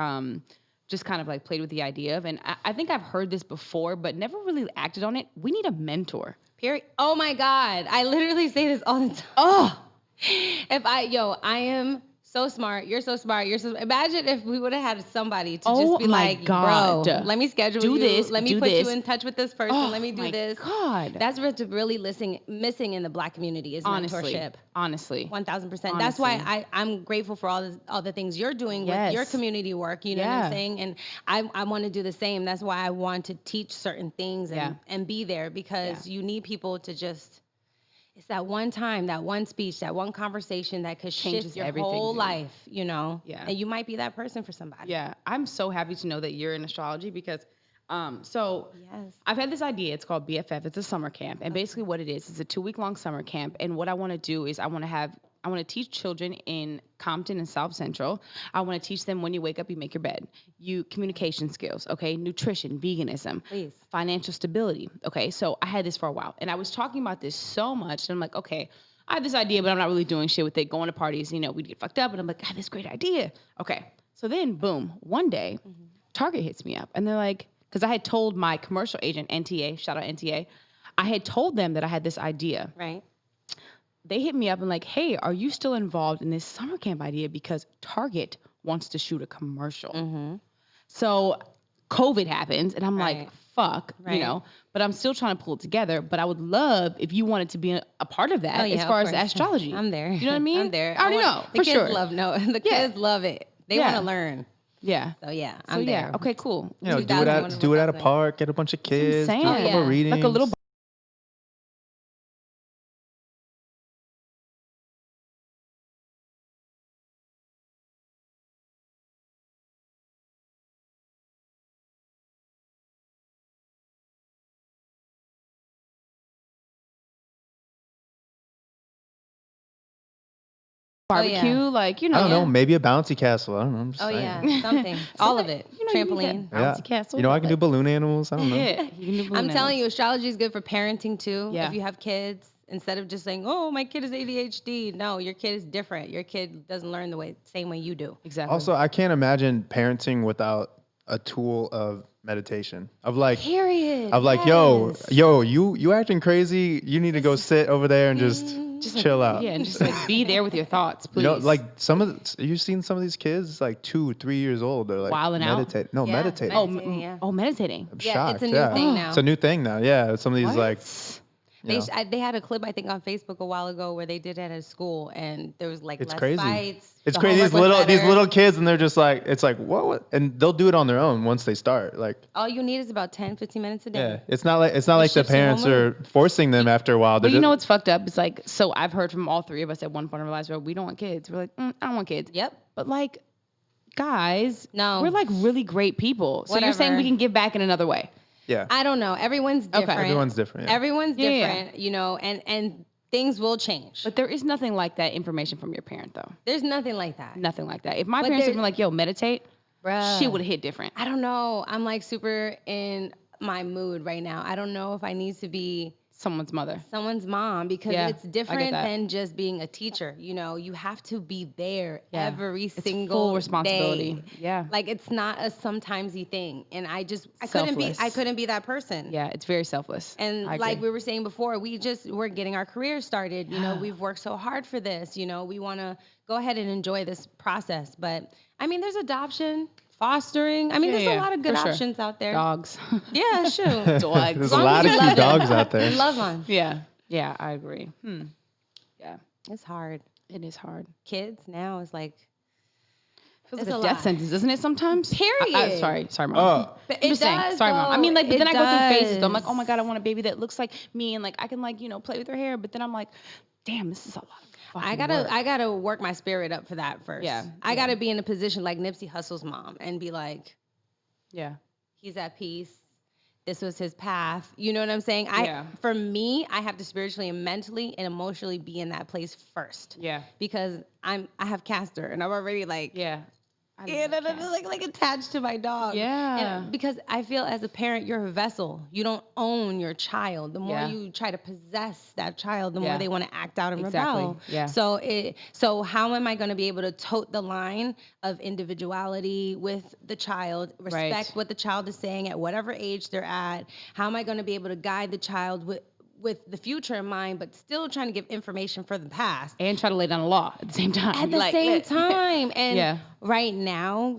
just kind of like played with the idea of, and I think I've heard this before, but never really acted on it. We need a mentor. Period. Oh my God. I literally say this all the time. Oh. I am so smart. You're so smart. Imagine if we would have had somebody to just be like, God. Bro, let me schedule do you. This. Let me put you in touch with this person. Let me do this. God. That's what's really missing in the Black community is mentorship. Honestly. 1000%. That's why I'm grateful for all the things you're doing with your community work. You know what I'm saying? And I want to do the same. That's why I want to teach certain things and be there, because you need people to just... It's that one time, that one speech, that one conversation that could shift your whole life, Yeah. And you might be that person for somebody. Yeah. I'm so happy to know that you're in astrology because, I've had this idea. It's called BFF. It's a summer camp. And basically what it is, it's a 2-week-long summer camp. And what I want to do is I want to teach children in Compton and South Central. I want to teach them when you wake up, you make your bed. Communication skills, okay? Nutrition, veganism, financial stability, okay? So I had this for a while, and I was talking about this so much, and I'm like, okay, I have this idea, but I'm not really doing shit with it. Going to parties, we'd get fucked up, and I'm like, I have this great idea. Okay, so then, boom, one day, Target hits me up, and they're like, because I had told my commercial agent, NTA, shout out NTA, I had told them that I had this idea. Right. They hit me up and like, hey, are you still involved in this summer camp idea? Because Target wants to shoot a commercial. Mm-hmm. So COVID happens, and I'm like, fuck, but I'm still trying to pull it together. But I would love if you wanted to be a part of that as far as the astrology. I'm there. You know what I mean? I'm there. I already know, for sure. The kids love it. They want to learn. Yeah. So I'm there. Okay, cool. Do it at a park, get a bunch of kids, do a couple readings. Like a little barbecue, I don't know, maybe a bouncy castle. I don't know. I'm just saying. Something. All of it. Trampoline. Bouncy castle. I can do balloon animals. I don't know. Yeah, you can do balloon I'm telling you, astrology is good for parenting too. Yeah. If you have kids, instead of just saying, "Oh, my kid is ADHD," no, your kid is different. Your kid doesn't learn the same way you do. Exactly. Also, I can't imagine parenting without a tool of meditation. Of like, yo, you acting crazy. You need to go sit over there and just chill out. Yeah, and just like be there with your thoughts, please. Like you've seen some of these kids, like 2-3 years old. They're like wilding meditating. out. Meditating. Meditating. Yeah. Oh, meditating. I'm shocked. It's a new thing now. It's a new thing now. Yeah, some of these like. They had a clip, I think, on Facebook a while ago where they did it at a school, and there was like It's less crazy. fights. It's the crazy. homework was These better. little kids, and they're just like, it's like what? And they'll do it on their own once they start. Like, All you need is about 10, 15 minutes a day. yeah, it's not like the shifts your parents are forcing them after a while. But you know what's fucked up? It's like, so I've heard from all three of us at one point in our lives where we don't want kids. We're like, I don't want kids. Yep. But like, guys, No. we're like really great people. So you're saying Whatever. we can give back in another way. Yeah. I don't know. Everyone's different. Everyone's different. Yeah. Everyone's Yeah, yeah. different, you know, and things will change. But there is nothing like that information from your parent, though. There's nothing like that. Nothing like that. If my But parents had there- been like, yo, meditate, Bruh. shit would have hit different. I don't know. I'm like super in my mood right now. I don't know if I need to be Someone's mother. someone's mom because Yeah, it's I get different that. than just being a teacher. You know, you have to be there Yeah. every It's single full responsibility. day. Yeah. Like it's not a sometimesy thing. And I Selfless. couldn't be that person. Yeah, it's very selfless. And I like agree. we were saying before, we're getting our career started. You know, we've worked so hard for this. You know, we want to go ahead and enjoy this process. But I mean, there's adoption, fostering. I mean, Yeah, there's yeah, a lot of good for sure. options out there. Dogs. Yeah, shoot. Dogs. There's a lot of cute dogs out there. Love on. Yeah. Yeah, I agree. Yeah, It's hard. it is hard. Kids now is like Feels It's like a a death lot. sentence, doesn't it? Sometimes. Period. Sorry, mom. Oh, But I'm just saying. Sorry, mom. I mean, like, but then I go through phases. Though. I'm like, oh my god, I want a baby that looks like me, and like I can like play with her hair. But then I'm like, damn, this is a lot of fucking work. I gotta work my spirit up for that first. Yeah, I gotta be in a position like Nipsey Hussle's mom and be like, Yeah. he's at peace. This was his path. You know what I'm saying? Yeah. For me, I have to spiritually and mentally and emotionally be in that place first. Yeah. Because I have Castor and I'm already like Yeah. like attached to my dog. Yeah. And because I feel as a parent, you're a vessel. You don't own your child. The more Yeah. you try to possess that child, the Yeah. more they want to act out and Exactly. rebel. Yeah. So how am I going to be able to tote the line of individuality with the child, respect Right. what the child is saying at whatever age they're at? How am I going to be able to guide the child with the future in mind, but still trying to give information for the past? And try to lay down the law at the same time. At the same time. And Yeah. right now,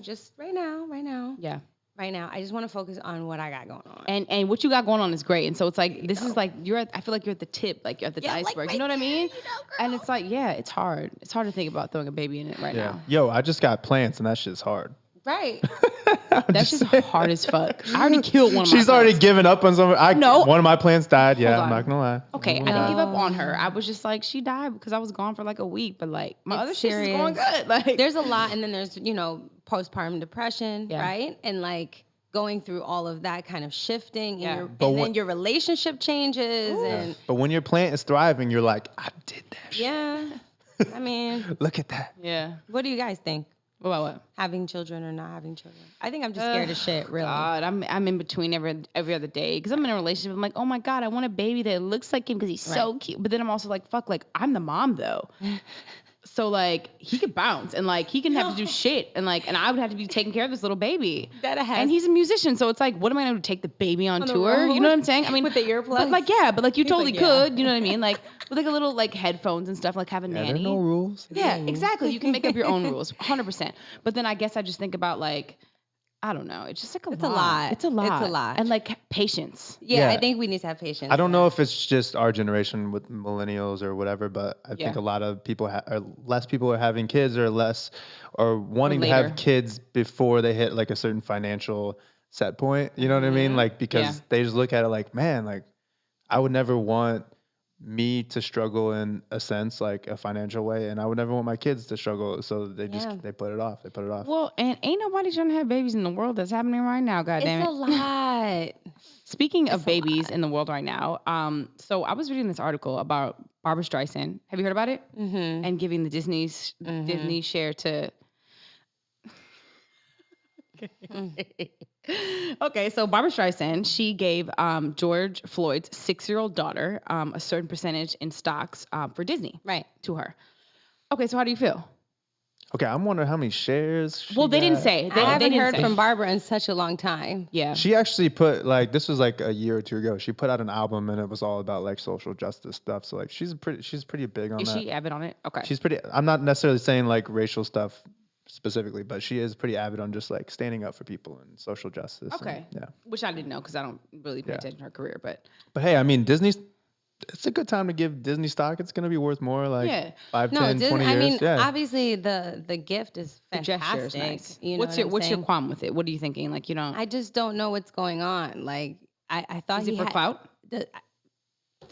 Yeah. right now, I just want to focus on what I got going on. And what you got going on is great. And so it's like this is like I feel like you're at the tip, like you're at the Yeah, like iceberg. right you know what I mean? there, you know, girl. And it's like, yeah, it's hard. It's hard to think about throwing a baby in it right yeah. now. Yo, I just got plants, and that shit's hard. Right. That's just hard as fuck. I already killed one of my She's already plants. given up on some. No. One of my plants died. Yeah, Hold I'm on. not gonna lie. Okay, I didn't give up on her. I was just like, she died because I was gone for like a week. But like my It's other shit is serious. going good. Like There's a lot, and then there's, postpartum depression, Yeah. right? And like going through all of that kind of shifting, and, Yeah. and then your relationship changes, and But when your plant is thriving, you're like, I did that. Shit. yeah. I mean, Look at that. yeah. what do you guys think? What about what? Having children or not having children? I think I'm just scared of shit, really. God, I'm in between every other day because I'm in a relationship. I'm like, oh my God, I want a baby that looks like him because he's so cute. But then I'm also like, fuck, like I'm the mom though. So like he could bounce and like he can have to do shit and I would have to be taking care of this little baby. And he's a musician, so it's like, what am I gonna do? Take the baby on the tour? You know what I'm saying? I mean, With the earplugs? But like, yeah, but like you totally like, could. You know what I mean? Like with like a little like headphones and stuff. Like have a Yeah, there are nanny. no rules. Yeah, exactly. You can make up your own rules, 100%. But then I guess I just think about like, I don't know. It's just like It's a lot. It's a lot. It's a lot. And like patience. Yeah, Yeah. I think we need to have patience. I don't know if it's just our generation with millennials or whatever, but I think Yeah. a lot of people or less people are having kids or wanting to later. have kids before they hit like a certain financial set point. You know what I mean? Like because Yeah. they just look at it like, man, like I would never want me to struggle in a sense, like a financial way, and I would never want my kids to struggle. So they just Yeah. they put it off. They put it off. Well, and ain't nobody trying to have babies in the world. That's happening right now, goddamn It's it. a lot. Speaking of babies in the world right now, so I was reading this article about Barbara Streisand. Have you heard about it? Mm-hmm. And giving the Disney share to. Okay, so Barbara Streisand, she gave George Floyd's 6-year-old daughter a certain percentage in stocks for Disney, Right. to her. Okay, so how do you feel? Okay, I'm wondering how many shares. She Well, they didn't got. say. I They haven't didn't heard say. from Barbara in such a long time. Yeah. She actually put this was like a year or two ago. She put out an album and it was all about like social justice stuff. So like she's pretty big on Is that. she avid on it? Okay. She's pretty. I'm not necessarily saying like racial stuff specifically, but she is pretty avid on just like standing up for people and social justice. Okay. And, yeah. Which I didn't know because I don't really pay attention to her career, but But hey, I mean Disney's it's a good time to give Disney stock. It's going to be worth more, like 5, No, 10, 20 years. I mean, yeah. obviously the gift is The gesture is fantastic. nice. You know What's your saying? qualm with it? What are you thinking? Like, you know, I just don't know what's going on. Like, I thought is it for clout? Is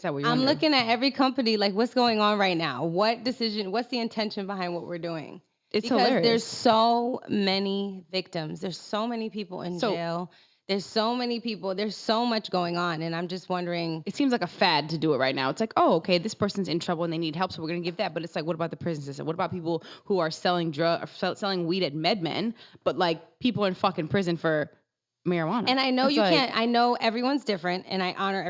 that what you're I'm wondering? looking at every company, like, what's going on right now? What's the intention behind what we're doing? It's Because hilarious. there's so many victims. There's so many people in jail. There's so many people. There's so much going on. And I'm just wondering. It seems like a fad to do it right now. It's like, oh, okay, this person's in trouble and they need help, so we're going to give that. But it's like, what about the prison system? What about people who are selling selling weed at MedMen, but like people in fucking prison for marijuana? And I know can't. I know everyone's different, and I honor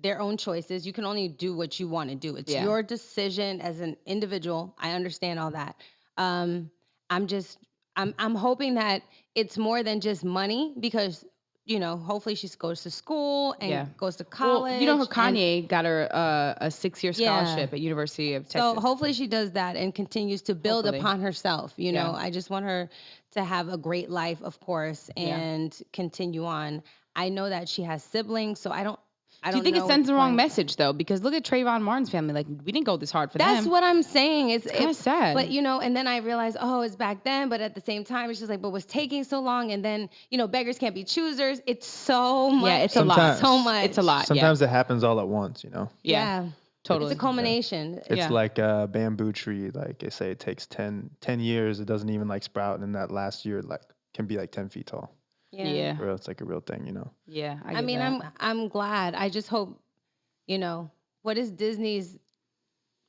their own choices. You can only do what you want to do. It's your decision as an individual. I understand all that. I'm hoping that it's more than just money because, you know, hopefully she goes to school and goes to college. Well, you know, her Kanye got her a 6-year scholarship at University of Texas. So hopefully she does that and continues to build upon herself. You know, I just want her to have a great life, of course, and continue on. I know that she has siblings, so I don't. Do you think it sends the wrong message though? Because look at Trayvon Martin's family. Like, we didn't go this hard for them. That's what I'm saying. It's kind of sad. But, you know, and then I realized, oh, it's back then. But at the same time, it's just like, but what's taking so long? And then, you know, beggars can't be choosers. It's so much. Yeah, it's a lot. So much. It's a lot. Sometimes it happens all at once, you know? Yeah. Totally. It's a culmination. It's like a bamboo tree. Like they say, it takes 10 years. It doesn't even like sprout. And that last year, like, can be like 10 feet tall. Yeah. For real, it's like a real thing, you know? Yeah. I mean, I'm glad. I just hope, you know, what is Disney's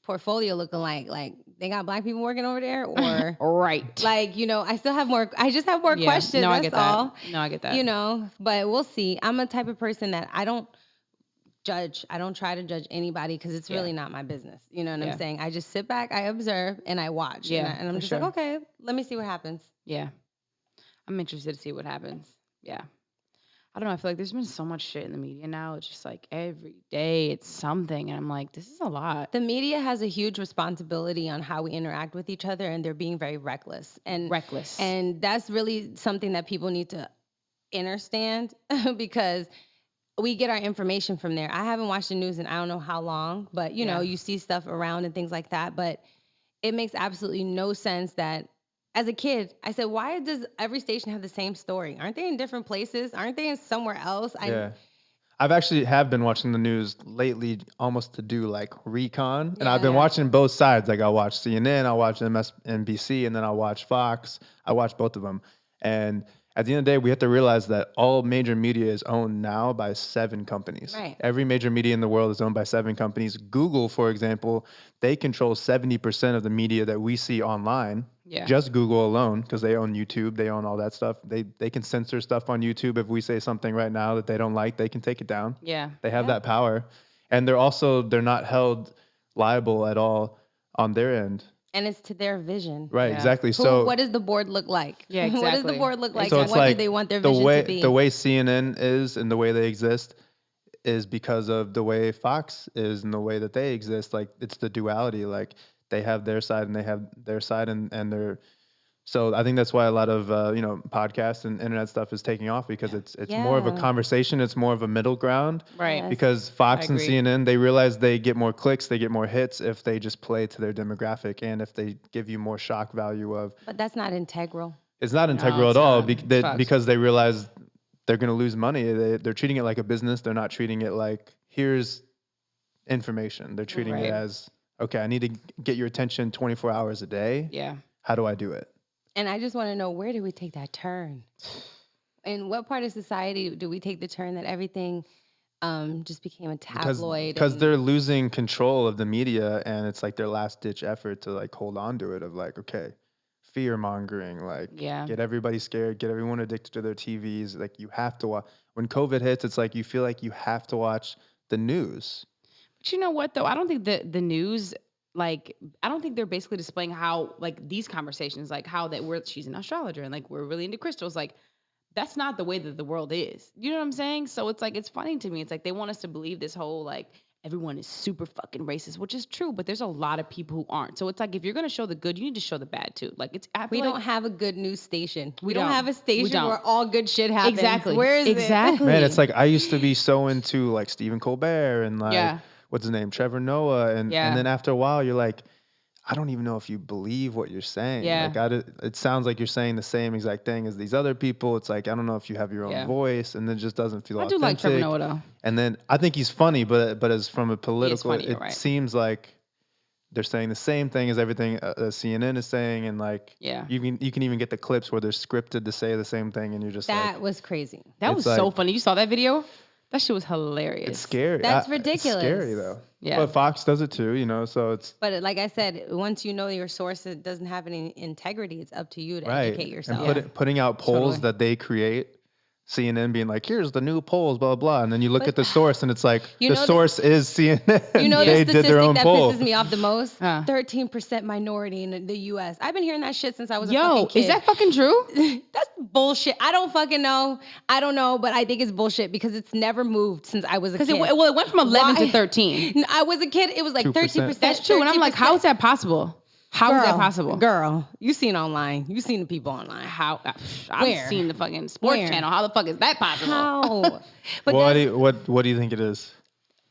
portfolio looking like? Like, they got black people working over there, or right? Like, you know, I just have more questions. No, that's I get all. that. No, I get that. You know, but we'll see. I'm a type of person that I don't judge. I don't try to judge anybody because it's really not my business. You know what I'm saying? I just sit back, I observe, and I watch. Yeah, and I'm just like, okay, let me see what happens. Yeah, I'm interested to see what happens. Yeah. I don't know. I feel like there's been so much shit in the media now. It's just like every day it's something. And I'm like, this is a lot. The media has a huge responsibility on how we interact with each other. And they're being very reckless. And that's really something that people need to understand because we get our information from there. I haven't watched the news in I don't know how long. But, you know, you see stuff around and things like that. But it makes absolutely no sense that as a kid, I said, why does every station have the same story? Aren't they in different places? Aren't they in somewhere else? I've actually been watching the news lately almost to do like recon. And I've been watching both sides. Like I'll watch CNN, I'll watch MSNBC, and then I'll watch Fox. I watch both of them. And at the end of the day, we have to realize that all major media is owned now by 7 companies. Right. Every major media in the world is owned by 7 companies. Google, for example, they control 70% of the media that we see online. Yeah. Just Google alone, because they own YouTube, they own all that stuff. They can censor stuff on YouTube. If we say something right now that they don't like, they can take it down. Yeah. They have that power. And they're not held liable at all on their end. And it's to their vision. Right, exactly. So what does the board look like? Yeah, exactly. What does the board look like? So And it's what like do they want their vision to be? The way CNN is and the way they exist is because of the way Fox is and the way that they exist. Like, it's the duality. Like, they have their side and they have their side and they're. So I think that's why a lot of podcasts and internet stuff is taking off, because it's more of a conversation. It's more of a middle ground, right? Because Fox and CNN, they realize they get more clicks, they get more hits if they just play to their demographic and if they give you more shock value of. But that's not integral. It's not integral at all because they realize they're going to lose money. They're treating it like a business. They're not treating it like, here's information. They're treating it as, okay, I need to get your attention 24 hours a day. Yeah. How do I do it? And I just want to know, where do we take that turn? In what part of society do we take the turn that everything just became a tabloid? Because they're losing control of the media, and it's like their last ditch effort to like hold on to it, of like, okay, fear mongering, like get everybody scared, get everyone addicted to their TVs. Like, you have to watch. When COVID hits, it's like you feel like you have to watch the news. But you know what though? I don't think the news, like, I don't think they're basically displaying how, like, these conversations, like how that she's an astrologer and like we're really into crystals. Like, that's not the way that the world is. You know what I'm saying? So it's like, it's funny to me. It's like they want us to believe this whole like everyone is super fucking racist, which is true, but there's a lot of people who aren't. So it's like, if you're gonna show the good, you need to show the bad too. Like, we don't have a good news station. We don't have a station where all good shit happens. Exactly. Where is it? Man, it's like I used to be so into like Stephen Colbert and like. what's his name, Trevor Noah, and then after a while you're like, I don't even know if you believe what you're saying. Yeah. Like it sounds like you're saying the same exact thing as these other people. It's like, I don't know if you have your own voice, and it just doesn't feel authentic. I do like Trevor Noah though. And then I think he's funny, but as from a political, funny, it seems like they're saying the same thing as everything CNN is saying, and like you can even get the clips where they're scripted to say the same thing, and you're just that was crazy. That was so funny. You saw that video? That shit was hilarious. It's scary. That's ridiculous. It's scary though. Yeah. But Fox does it too, you know, so it's... But like I said, once you know your source doesn't have any integrity, it's up to you to educate yourself. And putting out polls that they create, CNN being like, here's the new polls, blah, blah. And then you look at the source and it's like, the source is CNN. You know they the did their own statistic that poll. pisses me off the most? 13% minority in the U.S. I've been hearing that shit since I was a fucking kid. Is that fucking true? That's bullshit. I don't fucking know. I don't know, but I think it's bullshit because it's never moved since I was a kid. Because it went from 11 to 13. I was a kid. It was like 13%. That's true. And I'm like, how is that possible? How is that possible? Girl, you seen online. You seen the people online. How? I've seen the fucking sports channel. How the fuck is that possible? How? But what do you think it is?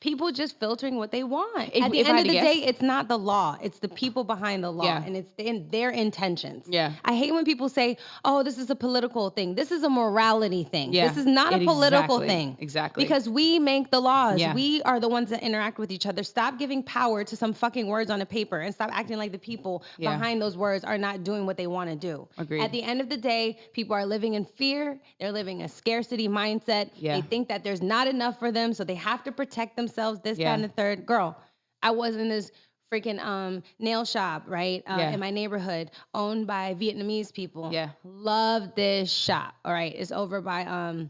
People just filtering what they want. At the end of the day, it's not the law. It's the people behind the law, and it's their intentions. Yeah. I hate when people say, oh, this is a political thing. This is a morality thing. Yeah. This is not a political thing. Exactly. Because we make the laws. Yeah. We are the ones that interact with each other. Stop giving power to some fucking words on a paper and stop acting like the people behind those words are not doing what they want to do. Agreed. At the end of the day, people are living in fear. They're living a scarcity mindset. Yeah. They think that there's not enough for them, so they have to protect themselves, that, and the third. Girl, I was in this freaking nail shop, right? In my neighborhood, owned by Vietnamese people. Yeah. Love this shop. All right. It's over by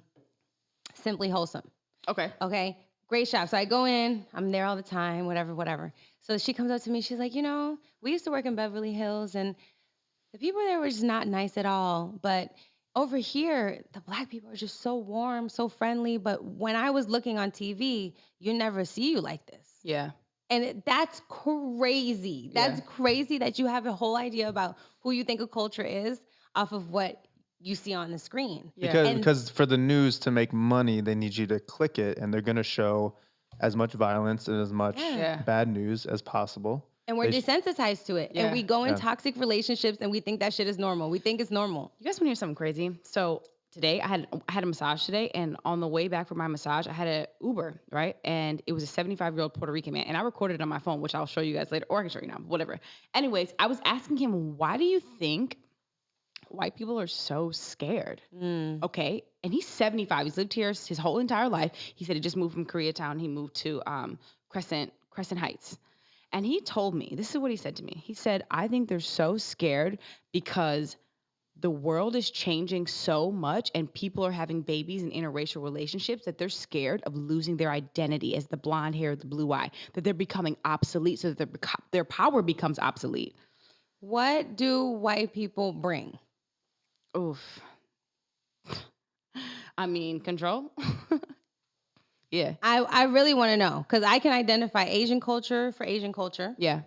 Simply Wholesome. Okay. Great shop. So I go in, I'm there all the time, whatever. So she comes up to me, she's like, you know, we used to work in Beverly Hills and the people there were just not nice at all. But over here, the black people are just so warm, so friendly. But when I was looking on TV, you never see you like this. Yeah. And that's crazy. That's crazy that you have a whole idea about who you think a culture is off of what you see on the screen. Yeah. Because for the news to make money, they need you to click it, and they're going to show as much violence and as much bad news as possible. And we're desensitized to it. Yeah. And we go in toxic relationships and we think that shit is normal. We think it's normal. You guys want to hear something crazy? So today I had a massage today, and on the way back from my massage, I had an Uber, right? And it was a 75-year-old Puerto Rican man. And I recorded it on my phone, which I'll show you guys later, or I can show you now, whatever. Anyways, I was asking him, why do you think white people are so scared? Okay. And he's 75. He's lived here his whole entire life. He said he just moved from Koreatown. He moved to Crescent Heights. And he told me, this is what he said to me. He said, I think they're so scared because the world is changing so much and people are having babies and interracial relationships that they're scared of losing their identity as the blonde hair, the blue eye, that they're becoming obsolete, so that their power becomes obsolete. What do white people bring? Oof. I mean, control. Yeah. I really want to know, because I can identify Asian culture for Asian culture. Yeah.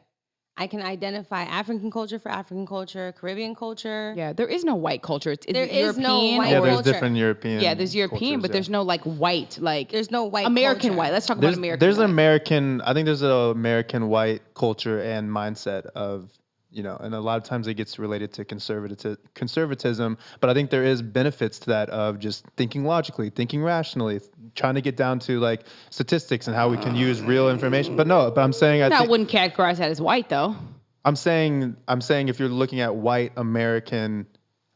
I can identify African culture for African culture, Caribbean culture. Yeah, there is no white culture. There European, is no white culture. Yeah, there's different European. Yeah, there's European, but there's no like white, like there's no white American culture. white. Let's talk about American. There's white. an American. I think there's an American white culture and mindset of, you know, and a lot of times it gets related to conservatism, but I think there is benefits to that of just thinking logically, thinking rationally, trying to get down to like statistics and how we can use real information. But I'm saying I wouldn't categorize that as white though. I'm saying if you're looking at white American,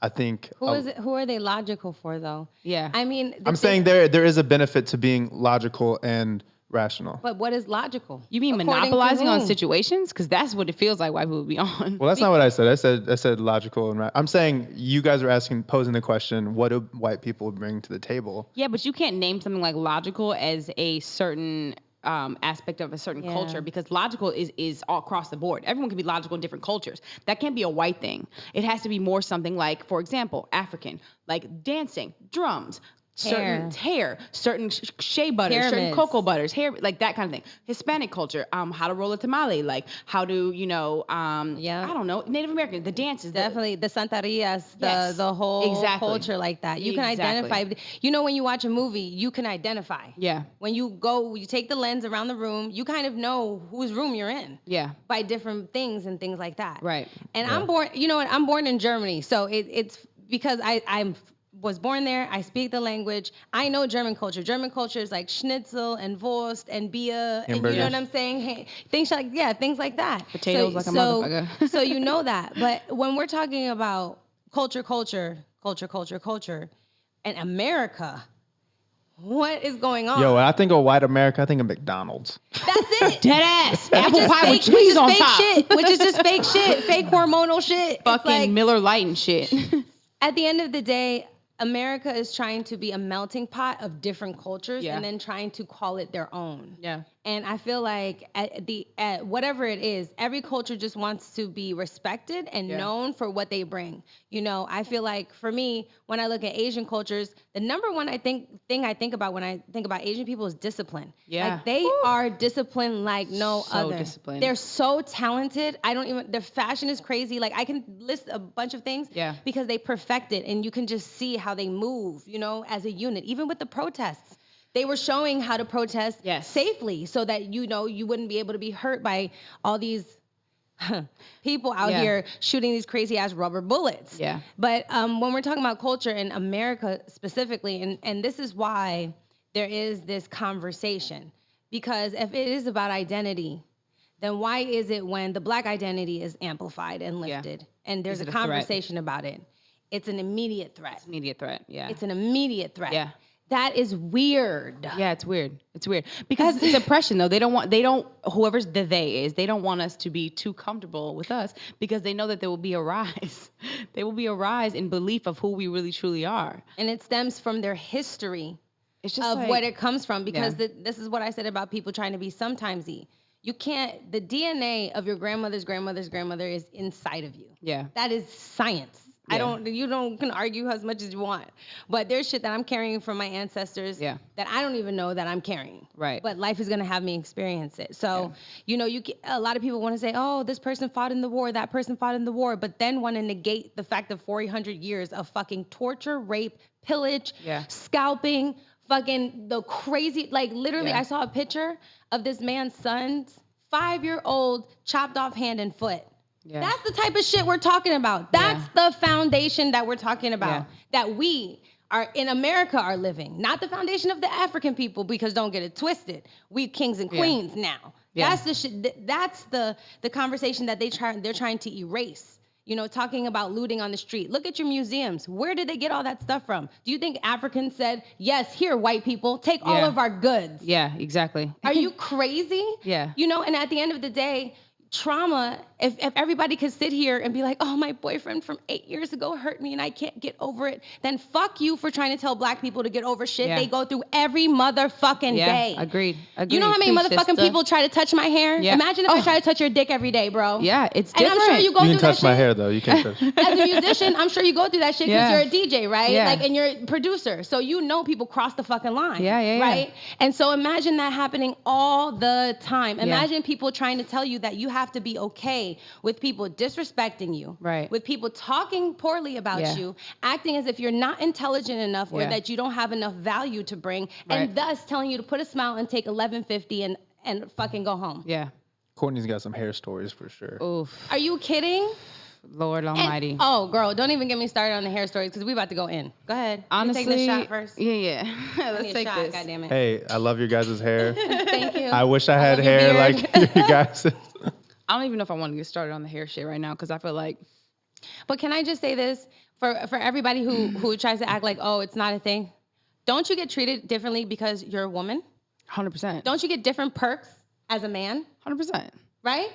I think who are they logical for though? Yeah. I mean, I'm saying there is a benefit to being logical and rational. But what is logical? You mean monopolizing on situations? Because that's what it feels like white people would be on. Well, that's not what I said. I said logical and I'm saying you guys are posing the question, what do white people bring to the table? Yeah, but you can't name something like logical as a certain aspect of a certain culture, because logical is all across the board. Everyone can be logical in different cultures. That can't be a white thing. It has to be more something like, for example, African, like dancing, drums, certain hair, certain shea butters, certain Pyramids. cocoa butters, hair, like that kind of thing. Hispanic culture, how to roll a tamale, like how to, I don't know, Native American, the dances. Definitely the Santerias, Yes, the whole exactly. culture like that. You can Exactly. identify. You know, when you watch a movie, you can identify. Yeah. When you take the lens around the room, you kind of know whose room you're in. Yeah. By different things and things like that. Right. And I'm born, I'm born in Germany. So it's because I was born there. I speak the language. I know German culture. German culture is like schnitzel and Wurst and beer. And you know what I'm saying? Hey, things like that. Potatoes like a motherfucker. So you know that. But when we're talking about culture, and America, what is going on? Yo, when I think of white America, I think of McDonald's. That's it. Dead ass. Apple pie with cheese on top. Which is just fake shit. Fake hormonal shit. Fucking It's like, Miller Lite and shit. at the end of the day, America is trying to be a melting pot of different cultures and then trying to call it their own. Yeah. And I feel like at whatever it is, every culture just wants to be respected and known for what they bring. I feel like for me, when I look at Asian cultures, the number one thing I think about when I think about Asian people is discipline. Yeah. Like they are disciplined like no other. Disciplined. They're so talented. Their fashion is crazy. Like I can list a bunch of things because they perfect it and you can just see how they move, as a unit. Even with the protests. They were showing how to protest safely so that, you wouldn't be able to be hurt by all these people out here shooting these crazy ass rubber bullets. Yeah. But when we're talking about culture in America specifically, and this is why there is this conversation, because if it is about identity, then why is it when the Black identity is amplified and lifted and there's a conversation about it, it's an immediate threat. It's an immediate threat, yeah. It's an immediate threat. Yeah. That is weird. Yeah, it's weird. It's weird because it's oppression though. Whoever's the they is, they don't want us to be too comfortable with us because they know that there will be a rise. There will be a rise in belief of who we really truly are. And it stems from their history it's just of like, what it comes from because this is what I said about people trying to be sometimesy. You can't, the DNA of your grandmother's grandmother's grandmother is inside of you. Yeah. That is science. Yeah. You can argue as much as you want, but there's shit that I'm carrying from my ancestors that I don't even know that I'm carrying. Right. But life is going to have me experience it. So, a lot of people want to say, oh, this person fought in the war, that person fought in the war, but then want to negate the fact of 400 years of fucking torture, rape, pillage, scalping, fucking the crazy, like literally I saw a picture of this man's son's 5-year-old chopped off hand and foot. Yeah. That's the type of shit we're talking about. That's the foundation that we're talking about, that we are in America are living. Not the foundation of the African people, because don't get it twisted. We kings and queens now. Yeah. That's the shit. That's the conversation that they're trying to erase. Talking about looting on the street. Look at your museums. Where did they get all that stuff from? Do you think Africans said, yes, here, white people, take all of our goods? Yeah, exactly. Are you crazy? Yeah. And at the end of the day, trauma, if everybody could sit here and be like, oh, my boyfriend from 8 years ago hurt me and I can't get over it, then fuck you for trying to tell Black people to get over shit they go through every motherfucking day. Agreed. You know how many motherfucking people try to touch my hair? Yeah. Imagine if I try to touch your dick every day, bro. Yeah, it's different. And I'm sure you go through that shit. You can touch my hair, though. You can't touch. As a musician, I'm sure you go through that shit because you're a DJ, right? Yeah. Like, and you're a producer. So people cross the fucking line. Yeah. Right? And so imagine that happening all the time. Imagine people trying to tell you that you have to be okay with people disrespecting you, right? With people talking poorly about you, acting as if you're not intelligent enough or that you don't have enough value to bring, and thus telling you to put a smile and take $11.50 and fucking go home. Yeah. Courtney's got some hair stories for sure. Oof. Are you kidding? Lord Almighty. Oh, girl, don't even get me started on the hair stories because we about to go in. Go ahead. Honestly, you take the shot first. Yeah. Let's take shot, this. God damn it. Hey, I love your guys' hair. Thank you. I wish I had hair like you guys. I don't even know if I want to get started on the hair shit right now because I feel like. But can I just say this for everybody who tries to act like, oh, it's not a thing? Don't you get treated differently because you're a woman? 100%. Don't you get different perks as a man? 100%. Right?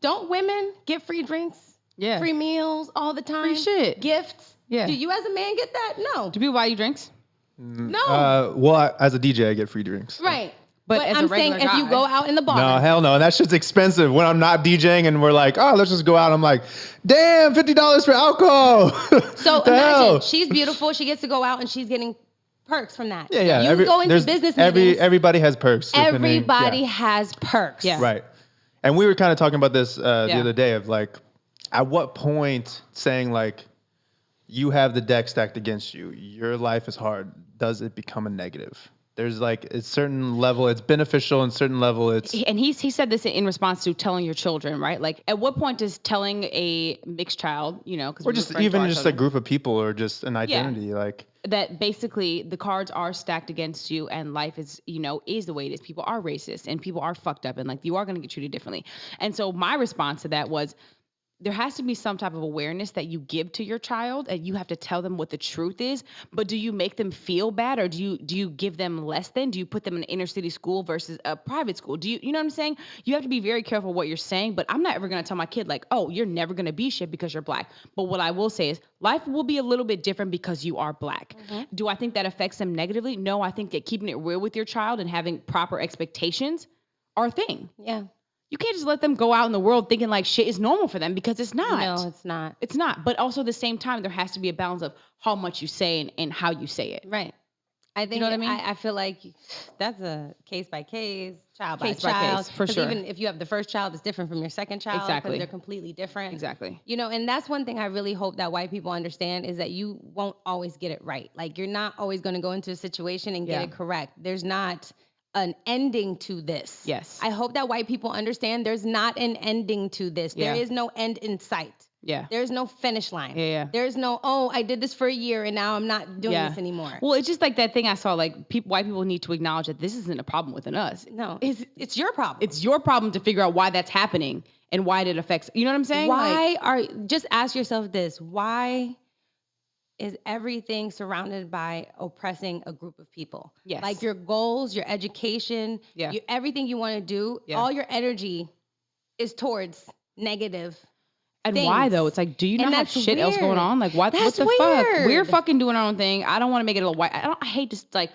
Don't women get free drinks? Yeah. Free meals all the time? Free shit. Gifts? Yeah. Do you as a man get that? No. Do people buy you drinks? No. Well, as a DJ, I get free drinks. Right. But as I'm a saying regular if you guy- go out in the bar. No, hell no. And that shit's expensive. When I'm not DJing and we're like, oh, let's just go out. I'm like, damn, $50 for alcohol. So The imagine hell? she's beautiful. She gets to go out and she's getting perks from that. Yeah. You go into business meetings. Everybody has perks. Everybody has perks. Yeah. Right. And we were kind of talking about this the other day of like, at what point saying like, you have the deck stacked against you, your life is hard, does it become a negative? There's like a certain level, it's beneficial, and certain level it's... And he said this in response to telling your children, right? Like, at what point does telling a mixed child, you know... Or just even just a group of people or just an identity, like... That basically the cards are stacked against you and life is, you know, is the way it is. People are racist and people are fucked up and like you are going to get treated differently. And so my response to that was, there has to be some type of awareness that you give to your child and you have to tell them what the truth is. But do you make them feel bad or do you give them less than? Do you put them in an inner city school versus a private school? You know what I'm saying? You have to be very careful what you're saying, but I'm not ever going to tell my kid like, oh, you're never going to be shit because you're black. But what I will say is life will be a little bit different because you are black. Mm-hmm. Do I think that affects them negatively? No, I think that keeping it real with your child and having proper expectations are a thing. Yeah. You can't just let them go out in the world thinking like shit is normal for them because it's not. No, it's not. It's not. But also at the same time, there has to be a balance of how much you say and how you say it. Right. I think, you know what I mean? I feel like that's a case by case, child by Case by child. case, for sure. Even if you have the first child, it's different from your second child. Exactly. Because they're completely different. Exactly. You know, and that's one thing I really hope that white people understand is that you won't always get it right. Like, you're not always going to go into a situation and get it correct. There's not an ending to this. Yes. I hope that white people understand there's not an ending to this. Yeah. There is no end in sight. Yeah. There's no finish line. Yeah. There's no, oh, I did this for a year and now I'm not doing this anymore. Well, it's just like that thing I saw, like white people need to acknowledge that this isn't a problem within us. No, it's your problem. It's your problem to figure out why that's happening and why it affects, you know what I'm saying? Just ask yourself this, why is everything surrounded by oppressing a group of people? Yes. Like your goals, your education, everything you want to do, all your energy is towards negative And things. why though? It's like, do you not have shit else going on? Like, what the fuck? We're fucking doing our own thing. I don't want to make it a white. I hate to like.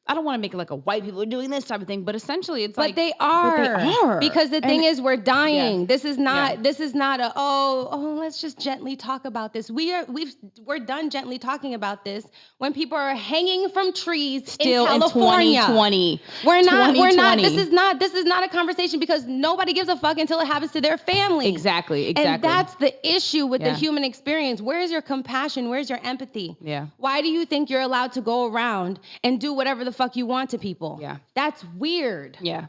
I don't want to make it like a white people are doing this type of thing, but essentially it's like. But they are. Because the thing is, we're dying. Yeah. This is not. This is not a. Oh. Let's just gently talk about this. We're done gently talking about this when people are hanging from trees still in California. 2020. We're not. 2020. This is not a conversation because nobody gives a fuck until it happens to their family. Exactly. And that's the issue with the human experience. Where's your compassion? Where's your empathy? Yeah. Why do you think you're allowed to go around and do whatever the fuck you want to people? Yeah. That's weird. Yeah.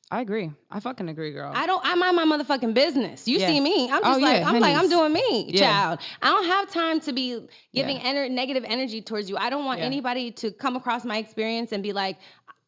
I agree. I fucking agree, girl. I mind my motherfucking business. You see me. I'm just I'm doing me, child. I don't have time to be giving negative energy towards you. I don't want anybody to come across my experience and be like,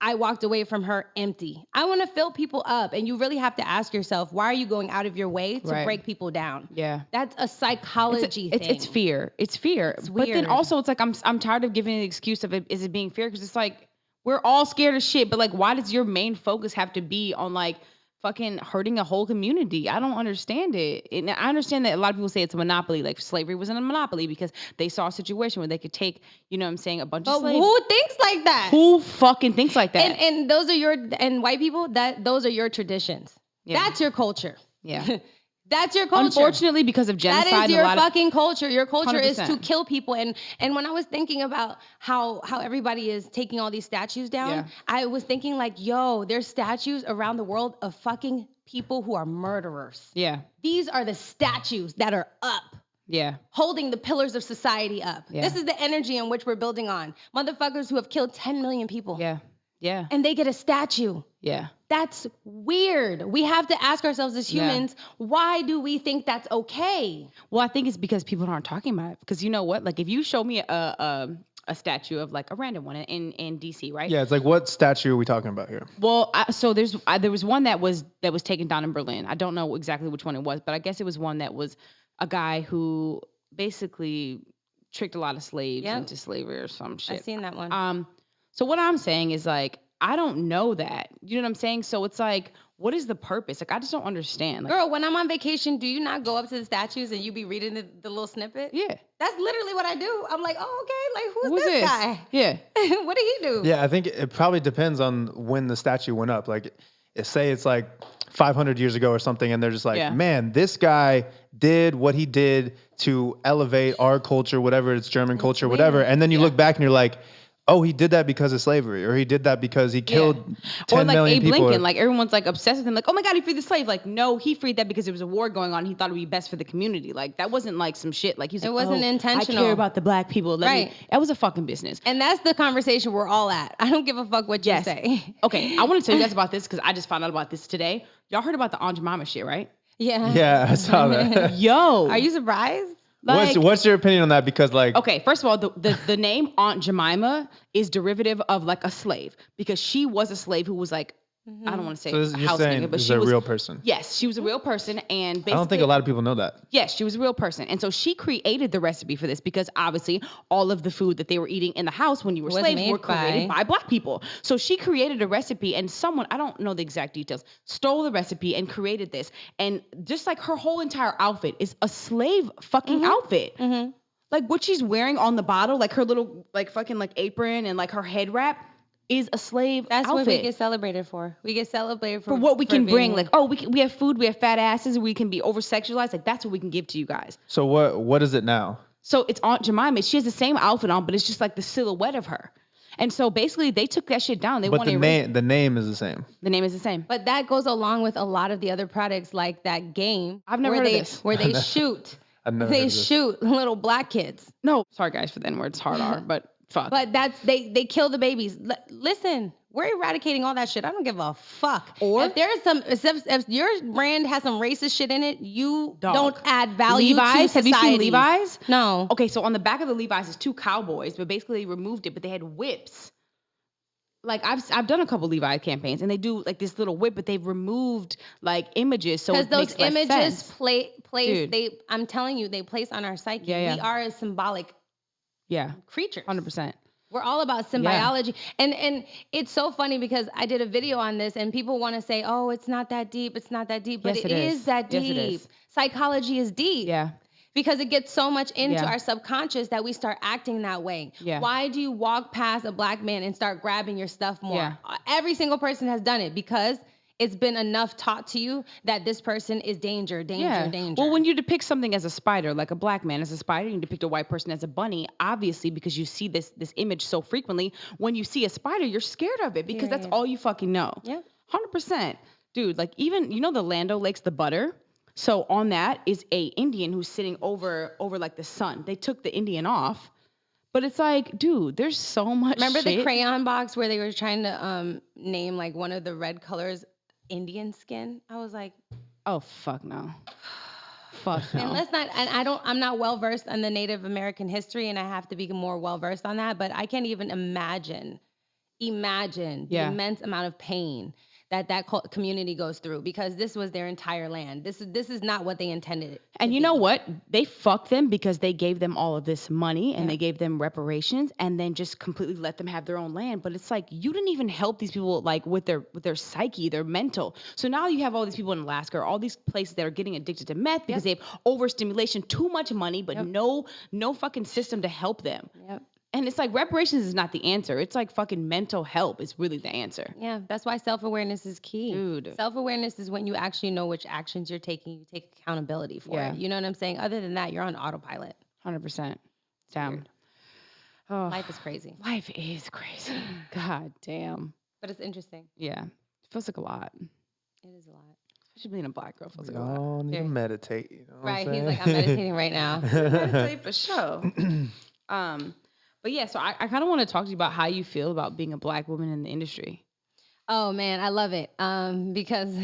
I walked away from her empty. I want to fill people up. And you really have to ask yourself, why are you going out of your way to break people down? Yeah. That's a psychology thing. It's fear. It's fear. It's but weird. then also it's like, I'm tired of giving the excuse of is it being fear? Because it's like, we're all scared of shit. But like, why does your main focus have to be on like fucking hurting a whole community? I don't understand it. And I understand that a lot of people say it's a monopoly. Like slavery wasn't a monopoly because they saw a situation where they could take, you know what I'm saying, a bunch of slaves. Who thinks like that? Who fucking thinks like that? And those are and white people, those are your traditions. Yeah. That's your culture. Yeah. That's your culture. Unfortunately, because of genocide, that is your fucking culture. Your culture 100%. is to kill people. And when I was thinking about how everybody is taking all these statues down, I was thinking like, yo, there's statues around the world of fucking people who are murderers. Yeah. These are the statues that are up. Yeah. Holding the pillars of society up. Yeah. This is the energy in which we're building on. Motherfuckers who have killed 10 million people. Yeah. Yeah. And they get a statue. Yeah. That's weird. We have to ask ourselves as humans, why do we think that's okay? Well, I think it's because people aren't talking about it. Because you know what? Like if you show me a statue of like a random one in DC, right? Yeah, it's like what statue are we talking about here? Well, so there was one that was taken down in Berlin. I don't know exactly which one it was, but I guess it was one that was a guy who basically tricked a lot of slaves into slavery or some shit. I've seen that one. So what I'm saying is like, I don't know that. You know what I'm saying? So it's like, what is the purpose? Like, I just don't understand. Like, girl, when I'm on vacation, do you not go up to the statues and you be reading the little snippet? Yeah. That's literally what I do. I'm like, oh, okay, like, who's this guy? Yeah. What did he do? Yeah, I think it probably depends on when the statue went up. Like, say it's like 500 years ago or something, and they're just like, man, this guy did what he did to elevate our culture, whatever it's German culture, whatever. And then you look back and you're like, oh, he did that because of slavery, or he did that because he killed 10 or like million Abe people. Lincoln, like everyone's like obsessed with him, like, oh my God, he freed the slave. Like, no, he freed that because there was a war going on. He thought it would be best for the community. Like, that wasn't like some shit. Like, he's like, it wasn't intentional. I care about the black people. That was a fucking business. And that's the conversation we're all at. I don't give a fuck what you say. Okay, I want to tell you guys about this because I just found out about this today. Y'all heard about the Aunt Jemima shit, right? Yeah. Yeah, I saw that. Yo. Are you surprised? Like, what's your opinion on that? Because like, okay, first of all, the name Aunt Jemima is derivative of like a slave because she was a slave who was like, I don't want to say so a you're house saying nigga, but she's she a was real person. Yes, she was a real person, and basically, I don't think a lot of people know that. Yes, she was a real person, and so she created the recipe for this because obviously all of the food that they were eating in the house when you were slaves were created by black people. So she created a recipe, and someone, I don't know the exact details, stole the recipe and created this, and just like her whole entire outfit is a slave fucking outfit. Like what she's wearing on the bottle, like her little like fucking like apron and like her head wrap is a slave That's outfit. what we get celebrated for. We get celebrated for what we can bring. being, Like, oh, we have food, we have fat asses, we can be over sexualized. Like that's what we can give to you guys. So what is it now? So it's Aunt Jemima. She has the same outfit on, but it's just like the silhouette of her. And so basically they took that shit down. But the name is the same. The name is the same. But that goes along with a lot of the other products like that game. I've never heard of this. Where they shoot. They shoot little black kids. No, sorry guys for the N-word. It's hard R, but fuck. But that's they kill the babies. Listen, we're eradicating all that shit. I don't give a fuck. Or if there's if your brand has some racist shit in it, you don't add value Levi's, to society. have you seen Levi's? No. Okay, so on the back of the Levi's is two cowboys, but basically they removed it, but they had whips. Like I've done a couple Levi campaigns, and they do like this little whip, but they've removed like images, so because those images place Dude. I'm telling you, they place on our psyche. Yeah. We are a symbolic creatures. 100%. We're all about symbiology. And it's so funny because I did a video on this and people want to say, oh, it's not that deep. It's not that deep. But Yes, it is that deep. Yes, it is. Psychology is deep. Yeah. Because it gets so much into our subconscious that we start acting that way. Yeah. Why do you walk past a black man and start grabbing your stuff more? Yeah. Every single person has done it because it's been enough taught to you that this person is danger. Well, when you depict something as a spider, like a black man as a spider, you depict a white person as a bunny, obviously, because you see this image so frequently, when you see a spider, you're scared of it because that's all you fucking know. Yeah. 100%. Dude, like even, you know the Land O'Lakes, the butter? So on that is a Indian who's sitting over like the sun. They took the Indian off. But it's like, dude, there's so much Remember shit. the crayon box where they were trying to name like one of the red colors Indian skin? I was like, oh, fuck no. Fuck no. And let's not, and I'm not well versed on the Native American history, and I have to be more well versed on that, but I can't even imagine the immense amount of pain that community goes through because this was their entire land. This is not what they intended. And you know what? They fucked them because they gave them all of this money and they gave them reparations and then just completely let them have their own land. But it's like, you didn't even help these people like with their psyche, their mental. So now you have all these people in Alaska, or all these places that are getting addicted to meth because they have overstimulation, too much money, but no fucking system to help them. Yep. And it's like reparations is not the answer. It's like fucking mental help is really the answer. Yeah, that's why self-awareness is key. Dude. Self-awareness is when you actually know which actions you're taking, you take accountability for it. You know what I'm saying? Other than that, you're on autopilot. 100%. Down. Oh, life is crazy. Life is crazy. God damn. But it's interesting. Yeah. It feels like a lot. It is a lot. Especially being a black girl feels like a I lot. need to meditate. You know Right. what I'm He's saying? like, I'm meditating right now. Meditate for sure. But yeah, so I kind of want to talk to you about how you feel about being a black woman in the industry. Oh man, I love it. Because,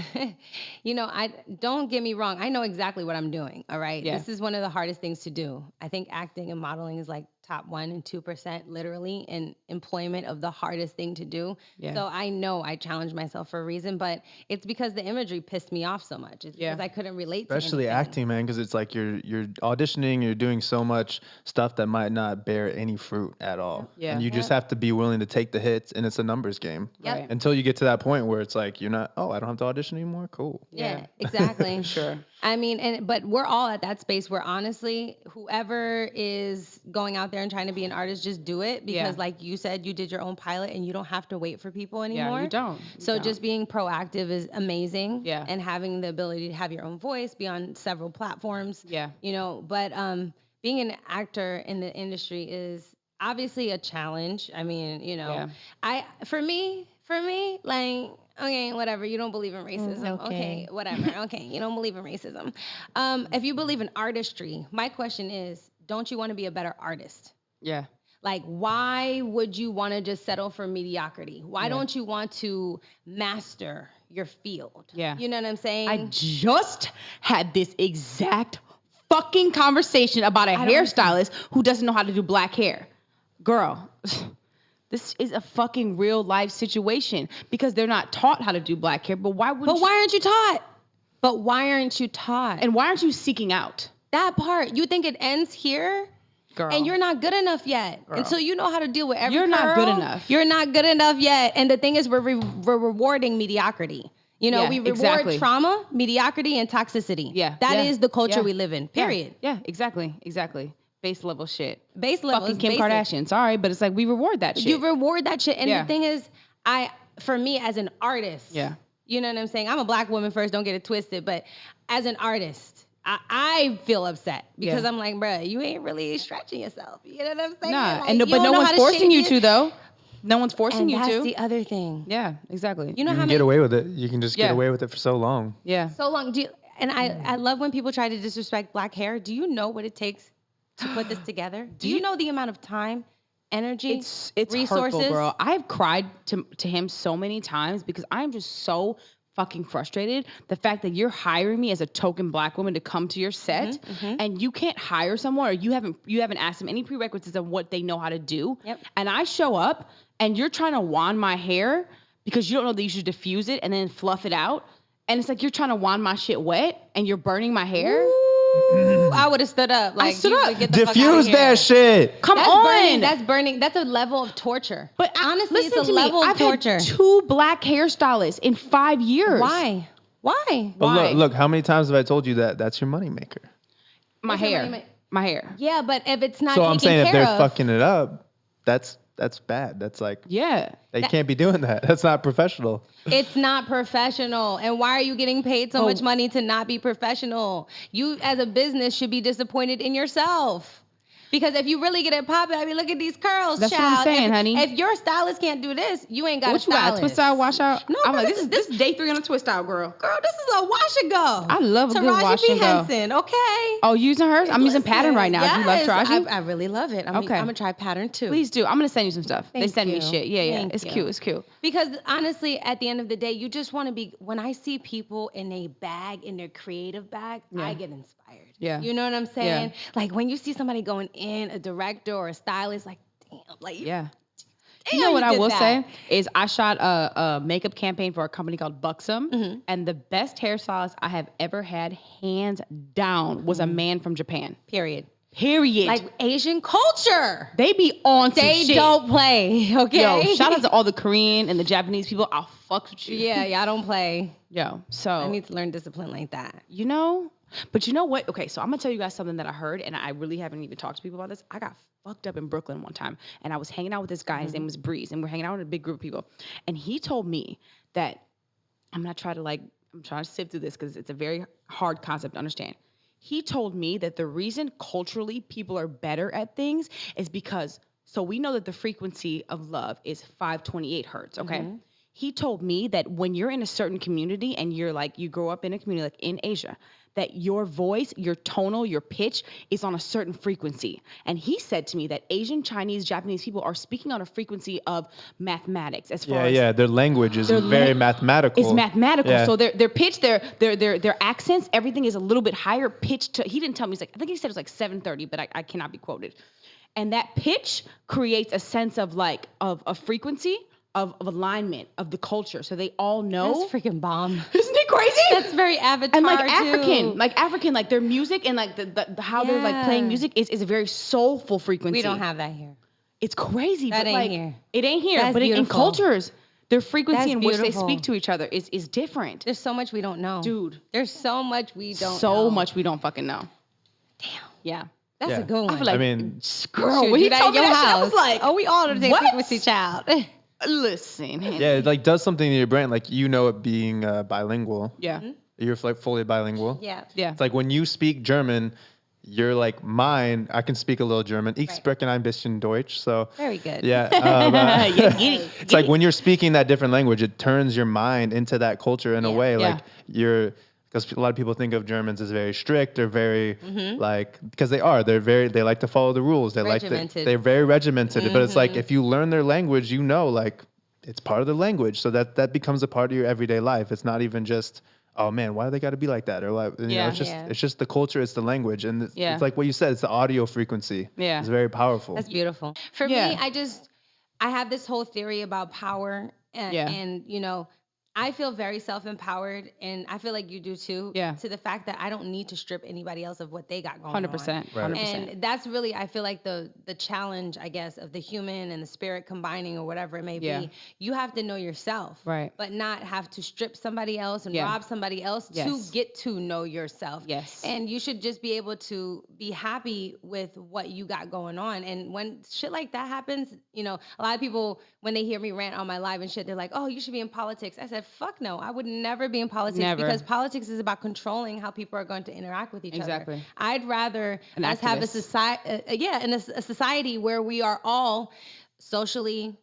don't get me wrong. I know exactly what I'm doing. All right. Yeah. This is one of the hardest things to do. I think acting and modeling is like top 1% and 2% literally in employment of the hardest thing to do. Yeah. So I know I challenged myself for a reason, but it's because the imagery pissed me off so much. It's because I couldn't relate to Especially anything. acting, man, because it's like you're auditioning, you're doing so much stuff that might not bear any fruit at all. Yeah. And you just have to be willing to take the hits, and it's a numbers game. Yep. Right. Until you get to that point where it's like, you're not, I don't have to audition anymore? Cool. Yeah, exactly. Sure. I mean, but we're all at that space where honestly, whoever is going out there and trying to be an artist, just do it because like you said, you did your own pilot and you don't have to wait for people anymore. Yeah, you don't. Just being proactive is amazing. Yeah. And having the ability to have your own voice, be on several platforms. Yeah. But being an actor in the industry is obviously a challenge. I mean, for me, like, okay, whatever. You don't believe in racism. Okay, whatever. Okay, you don't believe in racism. If you believe in artistry, my question is, don't you want to be a better artist? Yeah. Like, why would you want to just settle for mediocrity? Why don't you want to master your field? Yeah. You know what I'm saying? I just had this exact fucking conversation about a hairstylist who doesn't know how to do black hair. Girl, this is a fucking real life situation because they're not taught how to do black hair. But why aren't you taught? But why aren't you taught? And why aren't you seeking out? That part. You think it ends here? Girl. And you're not good enough yet. Girl. Until you know how to deal with every You're not good enough. You're not good enough yet. And the thing is, we're rewarding mediocrity. You know, we reward trauma, mediocrity, and toxicity. Yeah. That is the culture we live in, period. Yeah, exactly. Base level shit. Base level. Fucking Kim Kardashian. Sorry, but it's like we reward that shit. You reward that shit. And the thing is, for me as an artist, you know what I'm saying? I'm a black woman first, don't get it twisted. But as an artist, I feel upset because I'm like, bruh, you ain't really stretching yourself. You know what I'm saying? Nah, like, but no one's forcing you to, though. No one's forcing you to. That's the other thing. Yeah, exactly. You know you how can many, get away with it. You can just get away with it for so long. Yeah. So long. I love when people try to disrespect black hair. Do you know what it takes to put this together? Do you know the amount of time, energy, it's resources? Hurtful, girl. I've cried to him so many times because I'm just so fucking frustrated. The fact that you're hiring me as a token black woman to come to your set and you can't hire someone or you haven't asked them any prerequisites of what they know how to do. Yep. And I show up and you're trying to wand my hair because you don't know that you should diffuse it and then fluff it out. And it's like you're trying to wand my shit wet and you're burning my hair. Ooh, I would have stood up. Like, I stood up. Get the Diffuse that shit. Come that's on. Burning, that's burning. That's a level of torture. But honestly, listen it's a to level me. of torture. I've had 2 black hairstylists in 5 years. Why? But look, how many times have I told you that that's your moneymaker? My hair. Yeah, but if it's not So taken I'm saying if they're care of, fucking it up, that's bad. That's like, they can't be doing that. That's not professional. it's not professional. And why are you getting paid so much money to not be professional? You as a business should be disappointed in yourself. Because if you really get it popping, I mean, look at these curls, That's child. what I'm saying, honey. If your stylist can't do this, you ain't got What a you got? stylist. A twist out, wash out? No, I'm like, this this is day 3 on a twist out, girl. Girl, this is a wash and go. I love a good Taraji wash P. and go. Henson, okay? Oh, you using hers? I'm using Listen, Pattern right now. Yes, Do you love Taraji? I really love it. I'm going to try Pattern too. Please do. I'm going to send you some stuff. They Thank send me you. shit. Yeah. Thank It's you. cute. It's cute. Because honestly, at the end of the day, you just want to be, when I see people in a bag, in their creative bag, I get inspired. Yeah. You know what I'm saying? Yeah. Like when you see somebody going in, a director or a stylist, like, damn, like, Yeah. damn, You know what I did will that. say is I shot a makeup campaign for a company called Buxom, and the best hairstylist I have ever had, hands down, was a man from Japan. Period. Like Asian culture. they be on some They shit. don't play, okay? Yo, shout out to all the Korean and the Japanese people. I'll fuck with you. Yeah, y'all don't play. Yo, so I need to learn discipline like that. you know, but you know what? Okay, so I'm gonna tell you guys something that I heard, and I really haven't even talked to people about this. I got fucked up in Brooklyn one time, and I was hanging out with this guy. His name was Breeze, and we're hanging out with a big group of people. And he told me that I'm trying to sift through this because it's a very hard concept to understand. He told me that the reason culturally people are better at things is because, so we know that the frequency of love is 528 hertz, okay? He told me that when you're in a certain community and you're like, you grow up in a community like in Asia, that your voice, your tonal, your pitch is on a certain frequency. And he said to me that Asian, Chinese, Japanese people are speaking on a frequency of mathematics as far as Their language is very mathematical. It's mathematical. Yeah. So their pitch, their accents, everything is a little bit higher pitched. He didn't tell me. I think he said it was like 730, but I cannot be quoted. And that pitch creates a sense of like of a frequency of alignment of the culture. So they all know. That's freaking bomb. Isn't it crazy? That's very Avatar And like too. African, like their music and like the how they're like playing music is a very soulful frequency. We don't have that here. It's crazy. That but ain't like, here. It ain't here. That's but in beautiful. cultures, their frequency That's in which they beautiful. speak to each other is different. There's so much we don't know. Dude. There's so much we don't know. So much we don't fucking know. Damn. Yeah. That's Yeah. a good one. I feel like, I mean, girl, Should when do he that told me in your that shit, I was house. like, oh, we all the same what? frequency, child. Listen. yeah, it like does something to your brain. Like, you know, it being bilingual. Yeah. You're like fully bilingual. Yeah. Yeah. It's like when you speak German, you're like mine. I can speak a little German. Ich spreche ein bisschen Deutsch. So Very good. yeah. It's like when you're speaking that different language, it turns your mind into that culture in a way. Like because a lot of people think of Germans as very strict or very like, because they like to follow the rules. They're very regimented. But it's like, if you learn their language, like it's part of the language. So that becomes a part of your everyday life. It's not even just, oh man, why do they got to be like that? Or like, know, it's just the culture, it's the language. And it's like what you said, it's the audio frequency. Yeah. It's very powerful. That's beautiful. For me, I have this whole theory about power and you know, I feel very self-empowered, and I feel like you do too, to the fact that I don't need to strip anybody else of what they got going 100%, on. 100%. And that's really, I feel like the challenge, I guess, of the human and the spirit combining or whatever it may be. You have to know yourself, but not have to strip somebody else and rob somebody else to get to know yourself. And you should just be able to be happy with what you got going on. And when shit like that happens, you know, a lot of people, when they hear me rant on my live and shit, they're like, oh, you should be in politics. I said, fuck no, I would never be in politics because politics is about controlling how people are going to interact with each other. I'd rather us have a society, a society where we are all socially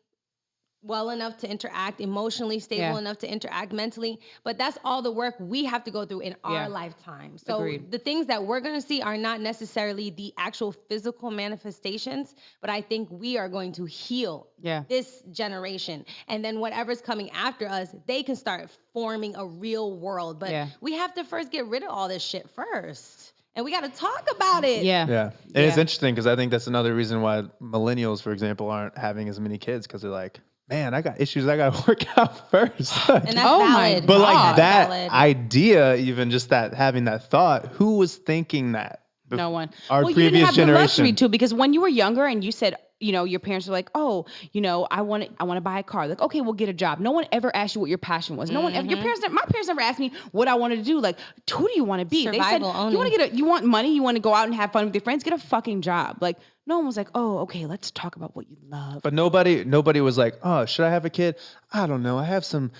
well enough to interact, emotionally stable enough to interact, mentally. But that's all the work we have to go through in our lifetime. So the things that we're going to see are not necessarily the actual physical manifestations, but I think we are going to heal this generation. And then whatever's coming after us, they can start forming a real world. But we have to first get rid of all this shit first. And we got to talk about it. And it's interesting because I think that's another reason why millennials, for example, aren't having as many kids, because they're like, man, I got issues I got to work out first. And that's valid. But like that idea, even just that, having that thought, who was thinking that? No one. Our you previous didn't have generation. The luxury too, because when you were younger and you said, you know, your parents were like, oh, you know, I want to buy a car. Like, okay, we'll get a job. No one ever asked you what your passion was. No one ever, my parents never asked me what I wanted to do. Like, who do you want to be? Survival they said, you want money? You want to go out and have fun with your friends? Get a fucking job. Like, no one was like, oh, okay, let's talk about what you love. But nobody was like, oh, should I have a kid? I don't know. I have some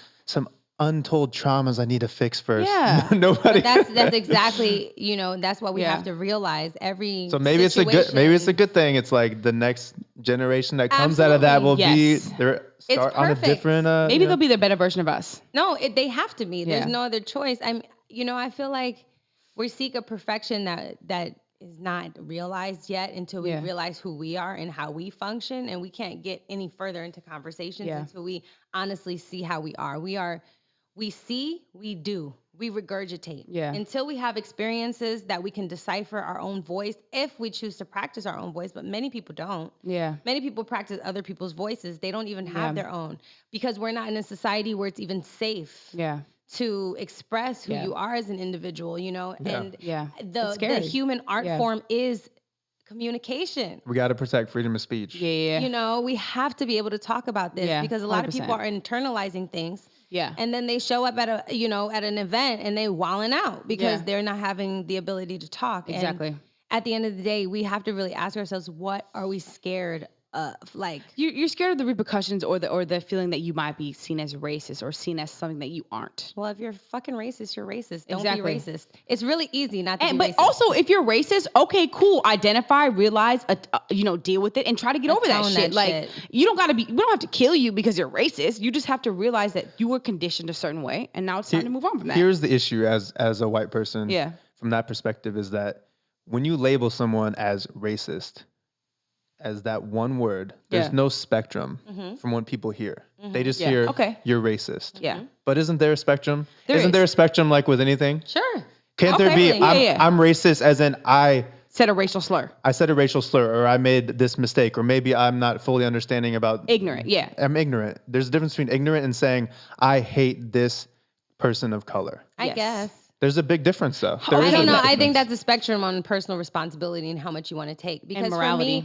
untold traumas I need to fix first. Yeah. Nobody. That's exactly, you know, that's what we have to realize. So maybe it's a good thing. It's like the next generation that comes out of that will be start on a different. Maybe they'll be the better version of us. No, they have to be. There's no other choice. I feel like we seek a perfection that is not realized yet until we realize who we are and how we function, and we can't get any further into conversations until we honestly see how we are. We see, we do, we regurgitate. Until we have experiences that we can decipher our own voice, if we choose to practice our own voice, but many people don't. Many people practice other people's voices. They don't even have their own, because we're not in a society where it's even safe to express who you are as an individual, you know? And the human art form is communication. We got to protect freedom of speech. You know, we have to be able to talk about this because a lot 100%. Of people are internalizing things. And then they show up at an event and they wilding out because they're not having the ability to talk. Exactly. And at the end of the day, we have to really ask ourselves, what are we scared of? Like, you're scared of the repercussions or the feeling that you might be seen as racist or seen as something that you aren't. Well, if you're fucking racist, you're racist. Don't be racist. It's really easy not to be racist. But also, if you're racist, okay, cool. Identify, realize, deal with it, and try to get over that shit. Like, we don't have to kill you because you're racist. You just have to realize that you were conditioned a certain way, and now it's time to move on from that. Here's the issue as a white person. From that perspective, is that when you label someone as racist, as that one word, there's no spectrum from what people hear. They just hear, you're racist. But isn't there a spectrum? Isn't there a spectrum like with anything? Sure. Can't there be, I'm racist as in I said a racial slur. I said a racial slur, or I made this mistake, or maybe I'm not fully understanding about. Ignorant, I'm ignorant. There's a difference between ignorant and saying, I hate this person of color. I guess. There's a big difference, though. I don't know. I think that's a spectrum on personal responsibility and how much you want to take. Because and morality.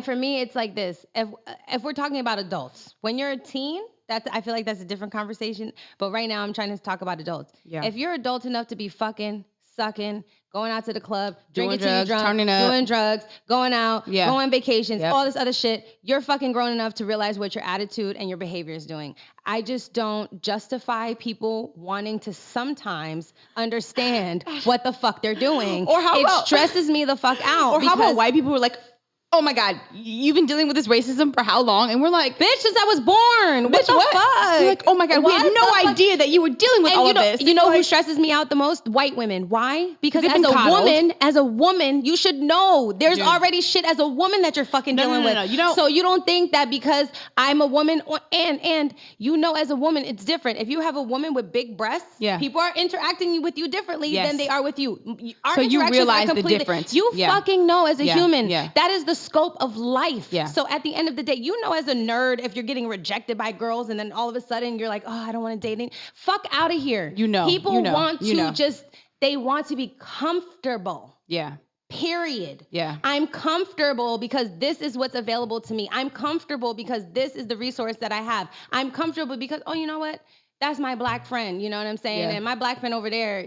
For me, it's like this. If we're talking about adults, when you're a teen, I feel like that's a different conversation. But right now, I'm trying to talk about adults. If you're adult enough to be fucking, sucking, going out to the club, Doing drinking till you're drugs, drunk, turning up. doing drugs, going out, going on vacations, Yep. all this other shit. You're fucking grown enough to realize what your attitude and your behavior is doing. I just don't justify people wanting to sometimes understand what the fuck they're doing. Or how it about- stresses me the fuck out. Or how about white people who are like, oh my God, you've been dealing with this racism for how long? And we're like, bitch, since I was born. What bitch, the fuck? You're like, oh my God, we had no idea that you were dealing with all of this. You know like, who stresses me out the most? White women. Why? Because They've been as a woman, you should know there's already shit as a woman that you're fucking dealing with. No. So you don't think that because I'm a woman and you know as a woman, it's different. If you have a woman with big breasts, people are interacting with you differently than they are with you. Our so you realize the difference. You fucking know as a human. Yeah. That is the scope of life. Yeah. So at the end of the day, you know as a nerd, if you're getting rejected by girls and then all of a sudden you're like, oh, I don't want to date any. Fuck out of here. People want to they want to be comfortable. Yeah. Period. Yeah. I'm comfortable because this is what's available to me. I'm comfortable because this is the resource that I have. I'm comfortable because, oh, you know what? That's my black friend. You know what I'm saying? Yeah. And my black friend over there,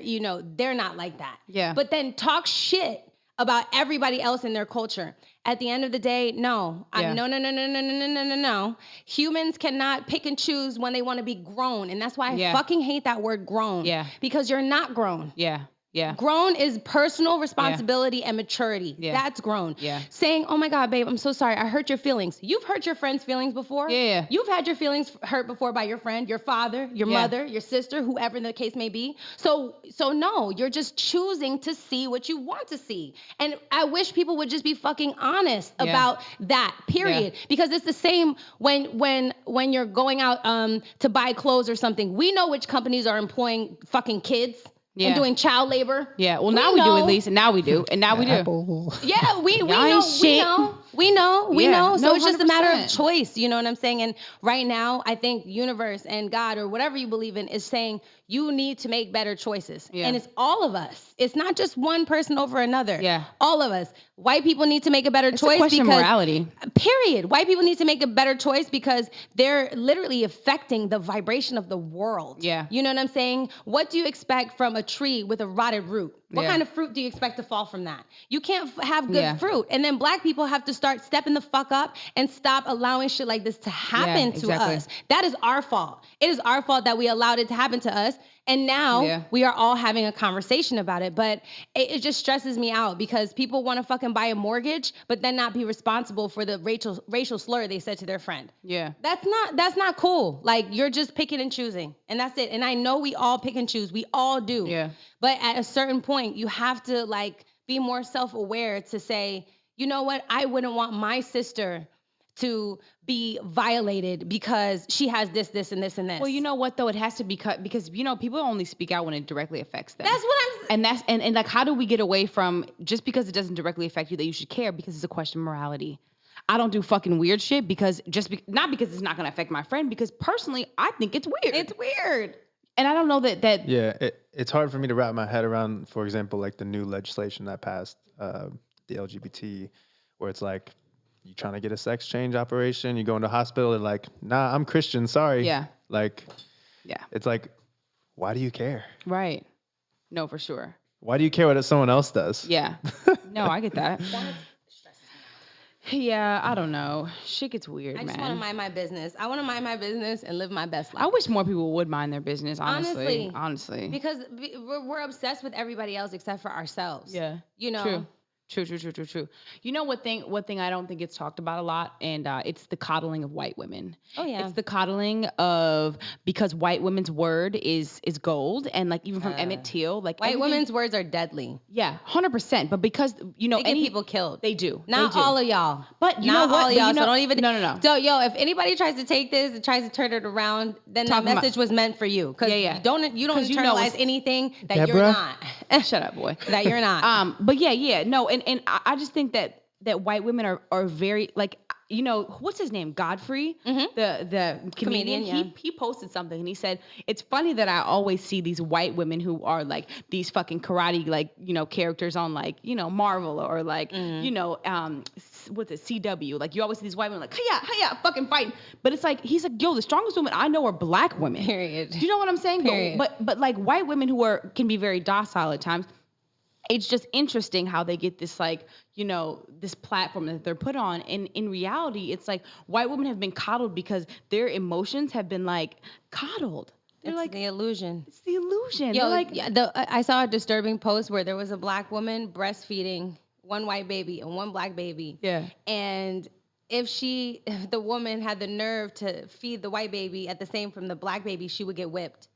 they're not like that. Yeah. But then talk shit about everybody else in their culture. At the end of the day, no. No. Humans cannot pick and choose when they want to be grown. And that's why I fucking hate that word grown. Yeah. Because you're not grown. Yeah. Yeah. Grown is personal responsibility and maturity. Yeah. That's grown. Yeah. Saying, oh my God, babe, I'm so sorry. I hurt your feelings. You've hurt your friend's feelings before. Yeah. You've had your feelings hurt before by your friend, your father, your mother, your sister, whoever the case may be. So no, you're just choosing to see what you want to see. And I wish people would just be fucking honest about that, period. Because it's the same when you're going out to buy clothes or something. We know which companies are employing fucking kids. And doing child labor. Yeah, well, now we do at least, and now we do, and now we do. Yeah, we know. So it's just a matter of choice, you know what I'm saying? And right now, I think universe and God or whatever you believe in is saying you need to make better choices. Yeah. And it's all of us. It's not just one person over another. Yeah. All of us. White people need to make a better choice. It's a question of morality. Period. White people need to make a better choice because they're literally affecting the vibration of the world. Yeah. You know what I'm saying? What do you expect from a tree with a rotted root? What kind of fruit do you expect to fall from that? You can't have good fruit. And then black people have to start stepping the fuck up and stop allowing shit like this to happen to us. That is our fault. It is our fault that we allowed it to happen to us. And now we are all having a conversation about it. But it just stresses me out because people want to fucking buy a mortgage, but then not be responsible for the racial slur they said to their friend. Yeah. That's not cool. Like, you're just picking and choosing. And that's it. And I know we all pick and choose. We all do. Yeah. But at a certain point, you have to be more self-aware to say, you know what? I wouldn't want my sister to be violated because she has this, and this, and this. Well, you know what though? It has to be cut because people only speak out when it directly affects them. That's what I'm saying. And how do we get away from just because it doesn't directly affect you that you should care because it's a question of morality. I don't do fucking weird shit because not because it's not going to affect my friend, because personally I think it's weird. It's weird. And I don't know that. Yeah, it's hard for me to wrap my head around, for example, like the new legislation that passed, the LGBT, where it's like, you trying to get a sex change operation, you go into a hospital and like, nah, I'm Christian, sorry. Yeah. Like, it's like, why do you care? Right. No, for sure. Why do you care what someone else does? Yeah. No, I get that. Yeah, I don't know. Shit gets weird, man. I just want to mind my business. I want to mind my business and live my best life. I wish more people would mind their business, honestly. Because we're obsessed with everybody else except for ourselves. Yeah. You know? True. You know what thing I don't think gets talked about a lot, and it's the coddling of white women. Oh yeah. It's the coddling of, because white women's word is gold, and like even from Emmett Till, like white women's words are deadly. Yeah, 100%. But because they get people killed. They do. Not all of y'all. But you know what? All of y'all. So don't even. No. So if anybody tries to take this and tries to turn it around, then that message was meant for you. Because you don't internalize anything that Deborah? you're not. Shut up, boy. That you're not. But no. And I just think that white women are very, like, you know, what's his name? Godfrey, the comedian. He posted something and he said, it's funny that I always see these white women who are like these fucking karate, like, you know, characters on like, you know, Marvel or like, you know, what's it, CW. Like you always see these white women like, hiya, fucking fighting. But it's like, he's like, yo, the strongest women I know are black women. Period. Do you know what I'm saying? Period. But like white women who can be very docile at times, it's just interesting how they get this, like, you know, this platform that they're put on. And in reality, it's like white women have been coddled because their emotions have been like coddled. They're It's like the illusion. It's the illusion. Yo, like, I saw a disturbing post where there was a black woman breastfeeding one white baby and one black baby. Yeah. And if the woman had the nerve to feed the white baby at the same from the black baby, she would get whipped.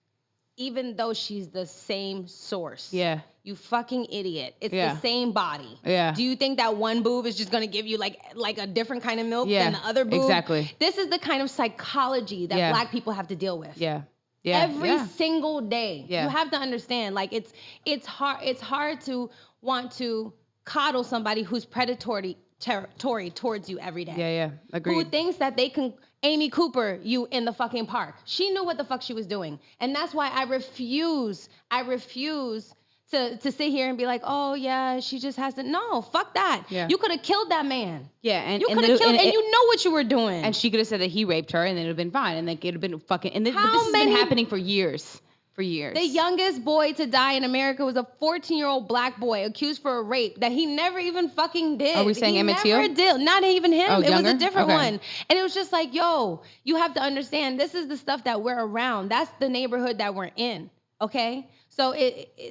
Even though she's the same source. Yeah. You fucking idiot. It's the same body. Yeah. Do you think that one boob is just gonna give you like a different kind of milk than the other boob? Exactly. This is the kind of psychology that black people have to deal with. Yeah. Every single day. Yeah. You have to understand, like it's hard to want to coddle somebody who's predatory towards you every day. Yeah. Agreed. Who thinks that they can Amy Cooper you in the fucking park. She knew what the fuck she was doing. And that's why I refuse to sit here and be like, oh yeah, she just has to. No, fuck that. Yeah. You could have killed that man. Yeah, and you could have killed, and you know what you were doing. And she could have said that he raped her, and then it would have been fine, and like it would have been fucking. And this has many- been happening for years. For years. The youngest boy to die in America was a 14-year-old black boy accused for a rape that he never even fucking did. Are we saying Emmett Till? Never did. Not even him. Oh, it younger? was a different Okay. one. And it was just like, yo, you have to understand, this is the stuff that we're around. That's the neighborhood that we're in. Okay? So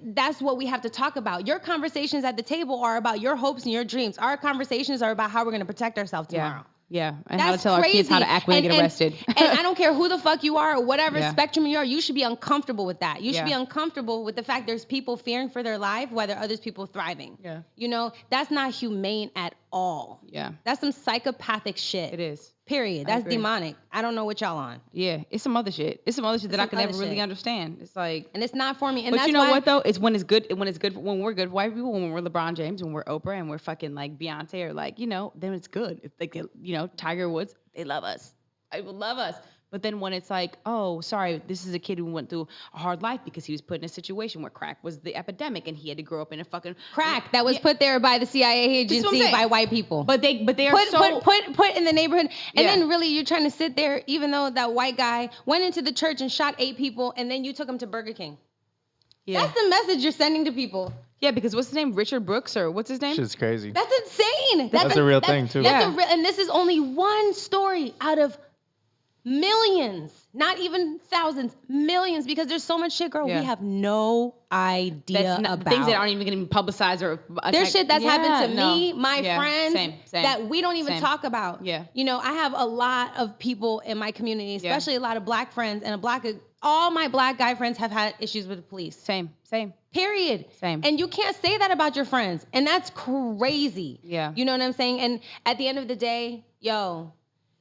that's what we have to talk about. Your conversations at the table are about your hopes and your dreams. Our conversations are about how we're going to protect ourselves tomorrow. Yeah, and That's how to tell our kids how to act when they get arrested. And I don't care who the fuck you are or whatever Yeah. spectrum you are, you should be uncomfortable with that. You should be Yeah. uncomfortable with the fact there's people fearing for their life while there are others people thriving. Yeah. You know, that's not humane at all. Yeah. That's some psychopathic shit. It is. Period. That's agree. demonic. I don't know what y'all on. Yeah, it's some other shit. It's some other shit that I some can never other really shit. understand. It's like, And it's not for me. And but that's you know why, what though? It's when we're good white people, when we're LeBron James, when we're Oprah, and we're fucking like Beyonce, or like, you know, then it's good. If they get, you know, Tiger Woods, they love us. They will love us. But then when it's like, oh, sorry, this is a kid who went through a hard life because he was put in a situation where crack was the epidemic and he had to grow up in a fucking crack that was put there by the CIA what I'm agency saying. by white people. But they are put in the neighborhood, and Yeah. then really you're trying to sit there, even though that white guy went into the church and shot 8 people, and then you took him to Burger King. Yeah. That's the message you're sending to people. Yeah, because what's his name? Richard Brooks, or what's his name? Shit's crazy. That's insane. That's a real thing, too. That's Yeah. and this is only one story out of millions, not even thousands, millions, because there's so much shit, girl. Yeah. We have no idea about things that aren't even going to be publicized or There's shit that's happened to me, my Yeah, friends, same. that we don't even Same. talk about. Yeah. You know, I have a lot of people in my community, especially a lot of black friends, and all my black guy friends have had issues with the police. Same. Period. Same. And you can't say that about your friends. And that's crazy. Yeah. You know what I'm saying? And at the end of the day, yo,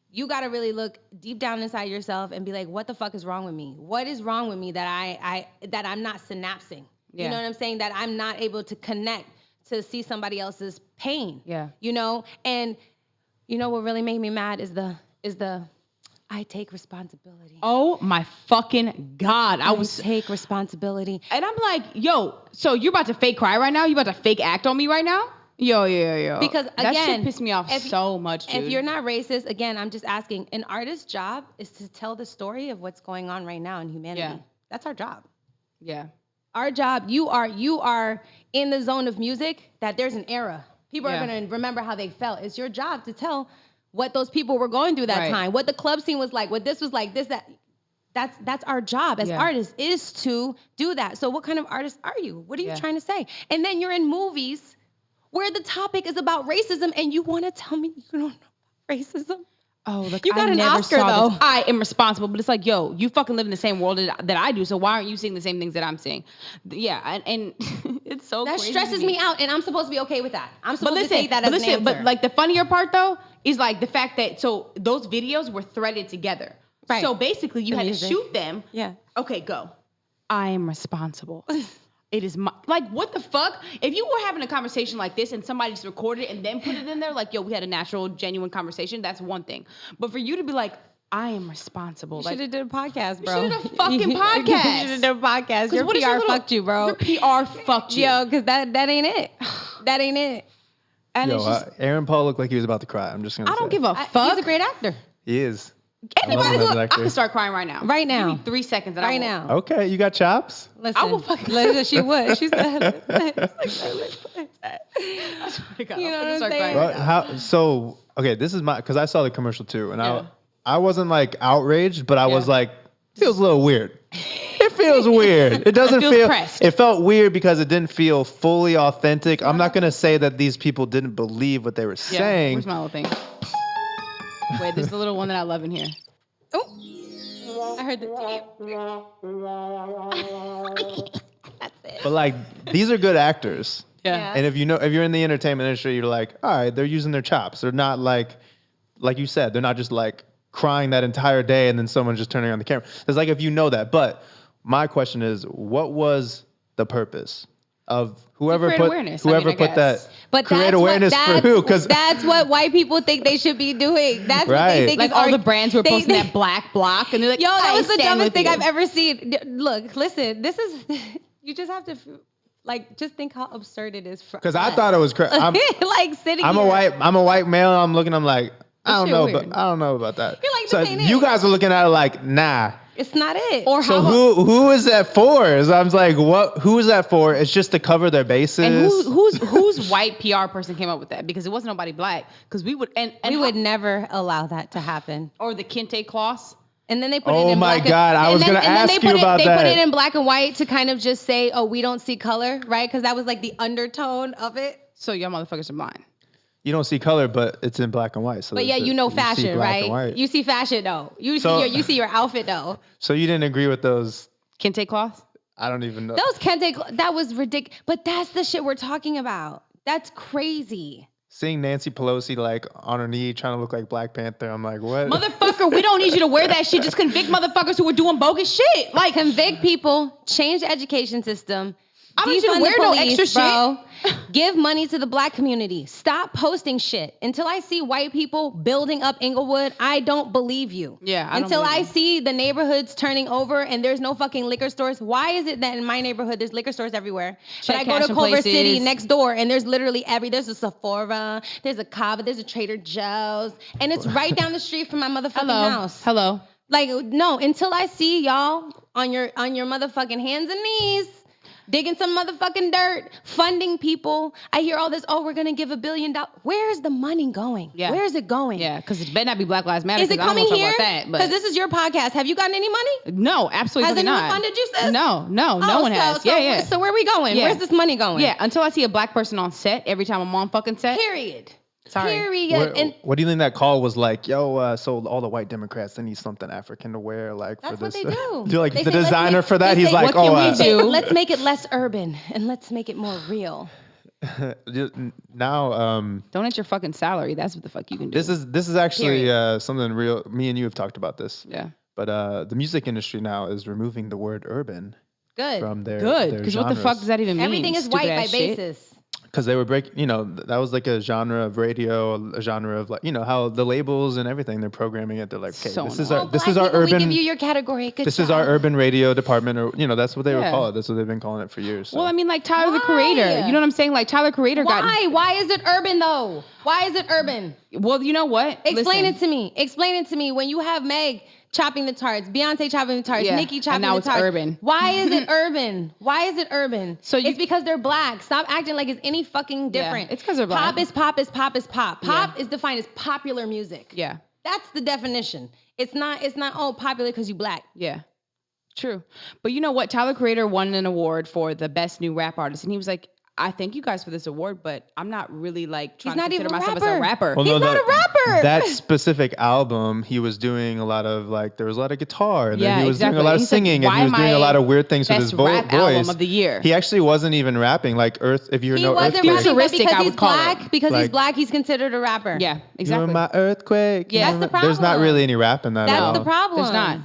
you got to really look deep down inside yourself and be like, what the fuck is wrong with me? What is wrong with me that that I'm not synapsing? Yeah. You know what I'm saying? That I'm not able to connect to see somebody else's pain. Yeah. You know? And you know what really made me mad is the I take responsibility. Oh my fucking God. I was take responsibility. And I'm like, yo, so you're about to fake cry right now? You about to fake act on me right now? Yo. Because that again, shit pissed me off so much, dude. If you're not racist, again, I'm just asking, an artist's job is to tell the story of what's going on right now in humanity. Yeah. That's our job. Yeah. Our job, you are in the zone of music that there's an era. People are going to remember how they felt. It's your job to tell what those people were going through that Right. time, what the club scene was like, what this was like, this, that. That's our job as artists, is to do that. So what kind of artist are you? What are you trying to say? And then you're in movies where the topic is about racism, and you want to tell me you don't know about racism? Oh, look, You got I an never Oscar, saw though. This. I am responsible, but it's like, yo, you fucking live in the same world that I do, so why aren't you seeing the same things that I'm seeing? Yeah, and it's so That crazy stresses to me out, and I'm supposed to be okay with that. I'm supposed to take that but as an answer. But like the funnier part though is like the fact that so those videos were threaded together. Right. So basically, you had to shoot them. Yeah. Okay, go. I am responsible. It is my, like, what the fuck? If you were having a conversation like this and somebody just recorded it and then put it in there, like, yo, we had a natural, genuine conversation, that's one thing. But for you to be like, I am responsible. You Like, should have did a podcast, bro. you should have a fucking You podcast. should have done a podcast. Your what is PR little- fucked you, bro. Your PR fucked you. Yo, because that ain't it. That ain't it. And Yo, it's just, Aaron Paul looked like he was about to cry. I'm just gonna I say. don't give a He's fuck. a great actor. He is. Anybody who, I actor. can start crying right now. Right now. Give me 3 seconds. And Right I will. now. Okay, you got chops? Listen, I will fucking. listen, she would. She said, I swear to God, You know I'm what I'm start saying? crying right But now. how? So okay, this is my because I saw the commercial too, and Yeah. I wasn't like outraged, but I was Yeah. like, feels a little weird. It feels weird. It doesn't feels feel. pressed. It felt weird because it didn't feel fully authentic. I'm not gonna say that these people didn't believe what they were Yeah, saying. where's my little thing? Wait, there's a little one that I love in here. oh, I heard the That's it. But like, these are good actors. Yeah. And if you're in the entertainment industry, you're like, all right, they're using their chops. They're not like you said, they're not just like crying that entire day and then someone's just turning on the camera. It's like if you know that. But my question is, what was the purpose of whoever create put awareness, I that guess. But create that's awareness for who? Because that's what white people think they should be doing. That's what Right. they think Like is all our- the brands were they- posting that black block, and they're like, Yo, that I was the stand dumbest with thing you. I've ever seen. Look, listen, this is, you just have to, like, just think how absurd it is for I us. thought it was crazy. like sitting I'm here. a white male. I'm looking. I'm like, I don't shit know, weird. but I don't know about that. You're like, so this ain't you it. guys are looking at it like, nah. It's not it. Or So how who is that for? So I was like, what? Who is that for? It's just to cover their bases. and whose white PR person came up with that? Because it wasn't nobody black. Because we would and we would never allow that to happen. or the kente cloths. And then they put it Oh in my black God, I and was then- gonna and then ask they you put about They that. put it in black and white to kind of just say, oh, we don't see color, right? Because that was like the undertone of it. So y'all motherfuckers are blind. You don't see color, but it's in black and white. So But yeah, there's you know see fashion, black and right? white. You see fashion though. You So- see your outfit though. So you didn't agree with those? Kente cloths? I don't even know. Those kente, that was ridiculous. But that's the shit we're talking about. That's crazy. Seeing Nancy Pelosi like on her knee trying to look like Black Panther, I'm like, what? Motherfucker, we don't need you to wear that shit. Just convict motherfuckers who are doing bogus shit. Like, Convict people, change the education system. I don't need you to defund wear the no police, extra bro. Give money to the black community. Stop posting shit. Until I see white people building up Inglewood, I don't believe you. Yeah, I don't Until believe I you. see the neighborhoods turning over and there's no fucking liquor stores. Why is it that in my neighborhood there's liquor stores everywhere? Check But I go to cashing Culver City places. next door and there's literally there's a Sephora, there's a Cava, there's a Trader Joe's, and it's right down the street from my motherfucking house. Hello. Like, no, until I see y'all on your motherfucking hands and knees, digging some motherfucking dirt, funding people. I hear all this, oh, we're gonna give $1 billion. Where's the money going? Yeah. Where is it going? Yeah, because it better not be Black Lives Matter. Is it 'cause I don't coming wanna here? talk about that, but Because this is your podcast. Have you gotten any money? no, absolutely Has anyone not. funded you, sis? No, no Oh, one has. Yeah. So where are we going? Yeah. Where's this money going? Yeah, until I see a black person on set every time I'm on fucking set. Period. Sorry. Period. What do you think that call was like? Yo, so all the white Democrats, they need something African to wear, like That's for what this. they do. Do like They the say, let's designer make- for that? they He's say, like, what can oh, we do? Let's make it less urban and let's make it more real. now Donate your fucking salary. That's what the fuck you can do. this is actually something real. Me and you have talked about this. yeah. But the music industry now is removing the word urban Good. from their Good. Because what the fuck does that even mean? Everything is white by basis. Because they were that was like a genre of radio, a genre of like, how the labels and everything, they're programming it. They're like, okay, So this is annoying. our this is our Black people, urban. We give you your category. Good This job. is our urban radio department, or that's what they would Yeah. call it. That's what they've been calling it for years. So. Well, I mean, like Tyler the Why? Creator. You know what I'm saying? Like Tyler Creator got. Why? Why is it urban though? Why is it urban? Well, you know what? Explain Listen. it to me. Explain it to me. When you have Meg chopping the tarts, Beyonce chopping the tarts, Yeah, Nicki and chopping now the it's tarts. urban. Why is it urban? Why is it urban? So it's because they're black. Stop acting like it's any fucking different. it's 'cause they're black. Pop is pop is pop is pop. Pop Yeah. is defined as popular music. Yeah. That's the definition. It's not popular because you black. Yeah. True. But you know what? Tyler Creator won an award for the best new rap artist. And he was like, I thank you guys for this award, but I'm not really like trying not to consider even a myself as a rapper. Well, He's not a rapper. That specific album, he was doing a lot of there was a lot of guitar, and then Yeah, he was exactly. doing a lot of He's like, singing, and why he was am doing a I lot of weird things with best his rap voice. album of the year? He actually wasn't even rapping. Like if you He know wasn't Earthquake. rapping, but Futuristic, because I he's would call it. black. Because he's Like- black, he's considered a rapper. Yeah, You're exactly. my earthquake. Yeah. That's the There's not problem. really any rap in that at That's all. the problem. There's not.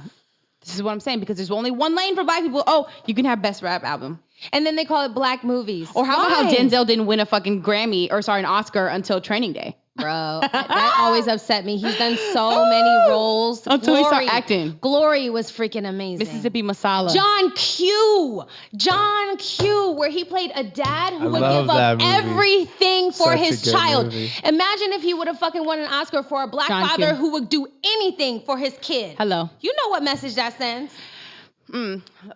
This is what I'm saying because there's only one lane for black people. Oh, you can have best rap album. And then they call it black movies. Or how about how Why? Denzel didn't win a fucking Grammy or an Oscar until Training Day? Bro, that always upset me. He's done so many roles. Until he started acting. Glory was freaking amazing. Mississippi Masala. John Q, where he played a dad who would love give up that movie. everything for Such a his good child. movie. Imagine if he would have fucking won an Oscar for a black John father Q. who would do anything for his kid. Hello. You know what message that sends?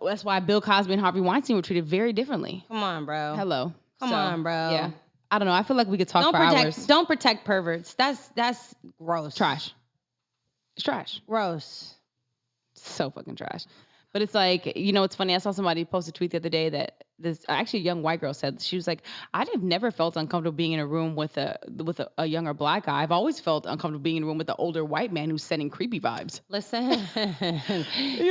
That's why Bill Cosby and Harvey Weinstein were treated very differently. Come on, bro. Hello. Come on, bro. Yeah. I don't know. I feel like we could talk for hours. Don't protect perverts. That's gross. Trash. It's trash. Gross. So fucking trash. But it's like, you know, it's funny. I saw somebody post a tweet the other day that actually a young white girl said, she was like, I've never felt uncomfortable being in a room with a younger black guy. I've always felt uncomfortable being in a room with an older white man who's sending creepy vibes. Listen. You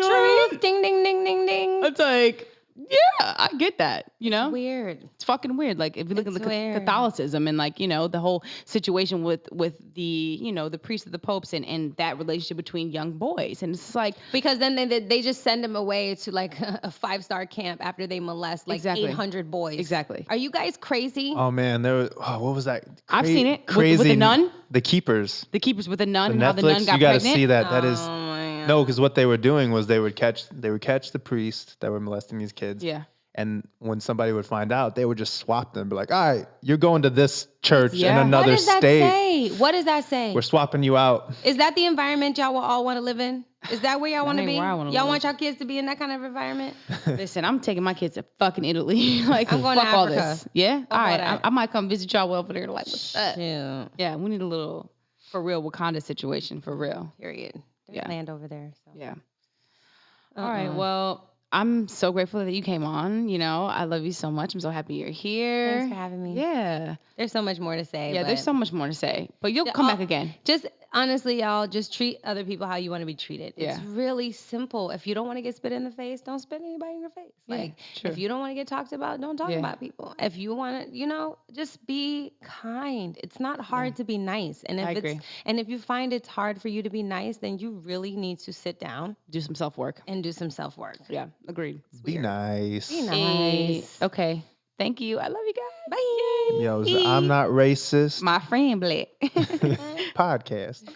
know what I mean? Ding, ding, ding, ding, ding. It's like, yeah, I get that. You know, Weird. it's fucking weird. Like if you look at the weird. Catholicism and like, you know, the whole situation with the, you know, the priests of the popes and that relationship between young boys. And it's just like, Because then they just send them away to like a 5-star camp after they molest like Exactly. 800 boys. Exactly. Are you guys crazy? Oh man, there was what was that? I've seen it. Crazy With the nun? The Keepers. the keepers with the nun, The how the nun Netflix. got You got to pregnant. see that. That is Oh my God. no, because what they were doing was they would catch the priests that were molesting these kids. Yeah. And when somebody would find out, they would just swap them. Be like, all right, you're going to this church Yeah. in What another What does that state. say? What does that say? We're swapping you out. Is that the environment y'all will all want to live in? Is that where y'all want to ain't be? where I wanna Y'all live. want y'all kids to be in that kind of environment? Listen, I'm taking my kids to fucking Italy. Like, I'm going to fuck all Africa. this. Yeah? All all right. that. I might come visit y'all over there. Like, what's up? Yeah. Yeah, we need a little, for real, Wakanda situation, for real. Period. There's Yeah. land over there. So. Yeah. All right. Well, I'm so grateful that you came on. You know, I love you so much. I'm so happy you're here. Thanks for having me. Yeah. There's so much more to say. Yeah, but there's so much more to say. But you'll come back again. Just honestly, y'all, just treat other people how you want to be treated. Yeah. It's really simple. If you don't want to get spit in the face, don't spit anybody in the face. Yeah, Like, true. if you don't want to get talked about, don't talk Yeah. about people. If you want to, you know, just be kind. It's not hard to be nice. And if I agree. and if you find it's hard for you to be nice, then you really need to sit down Do some self work. and do some self-work. Yeah, agreed. Be nice. Be nice. Okay. Thank you. I love you guys. Bye. Yo, I'm not racist My friend, Black. podcast.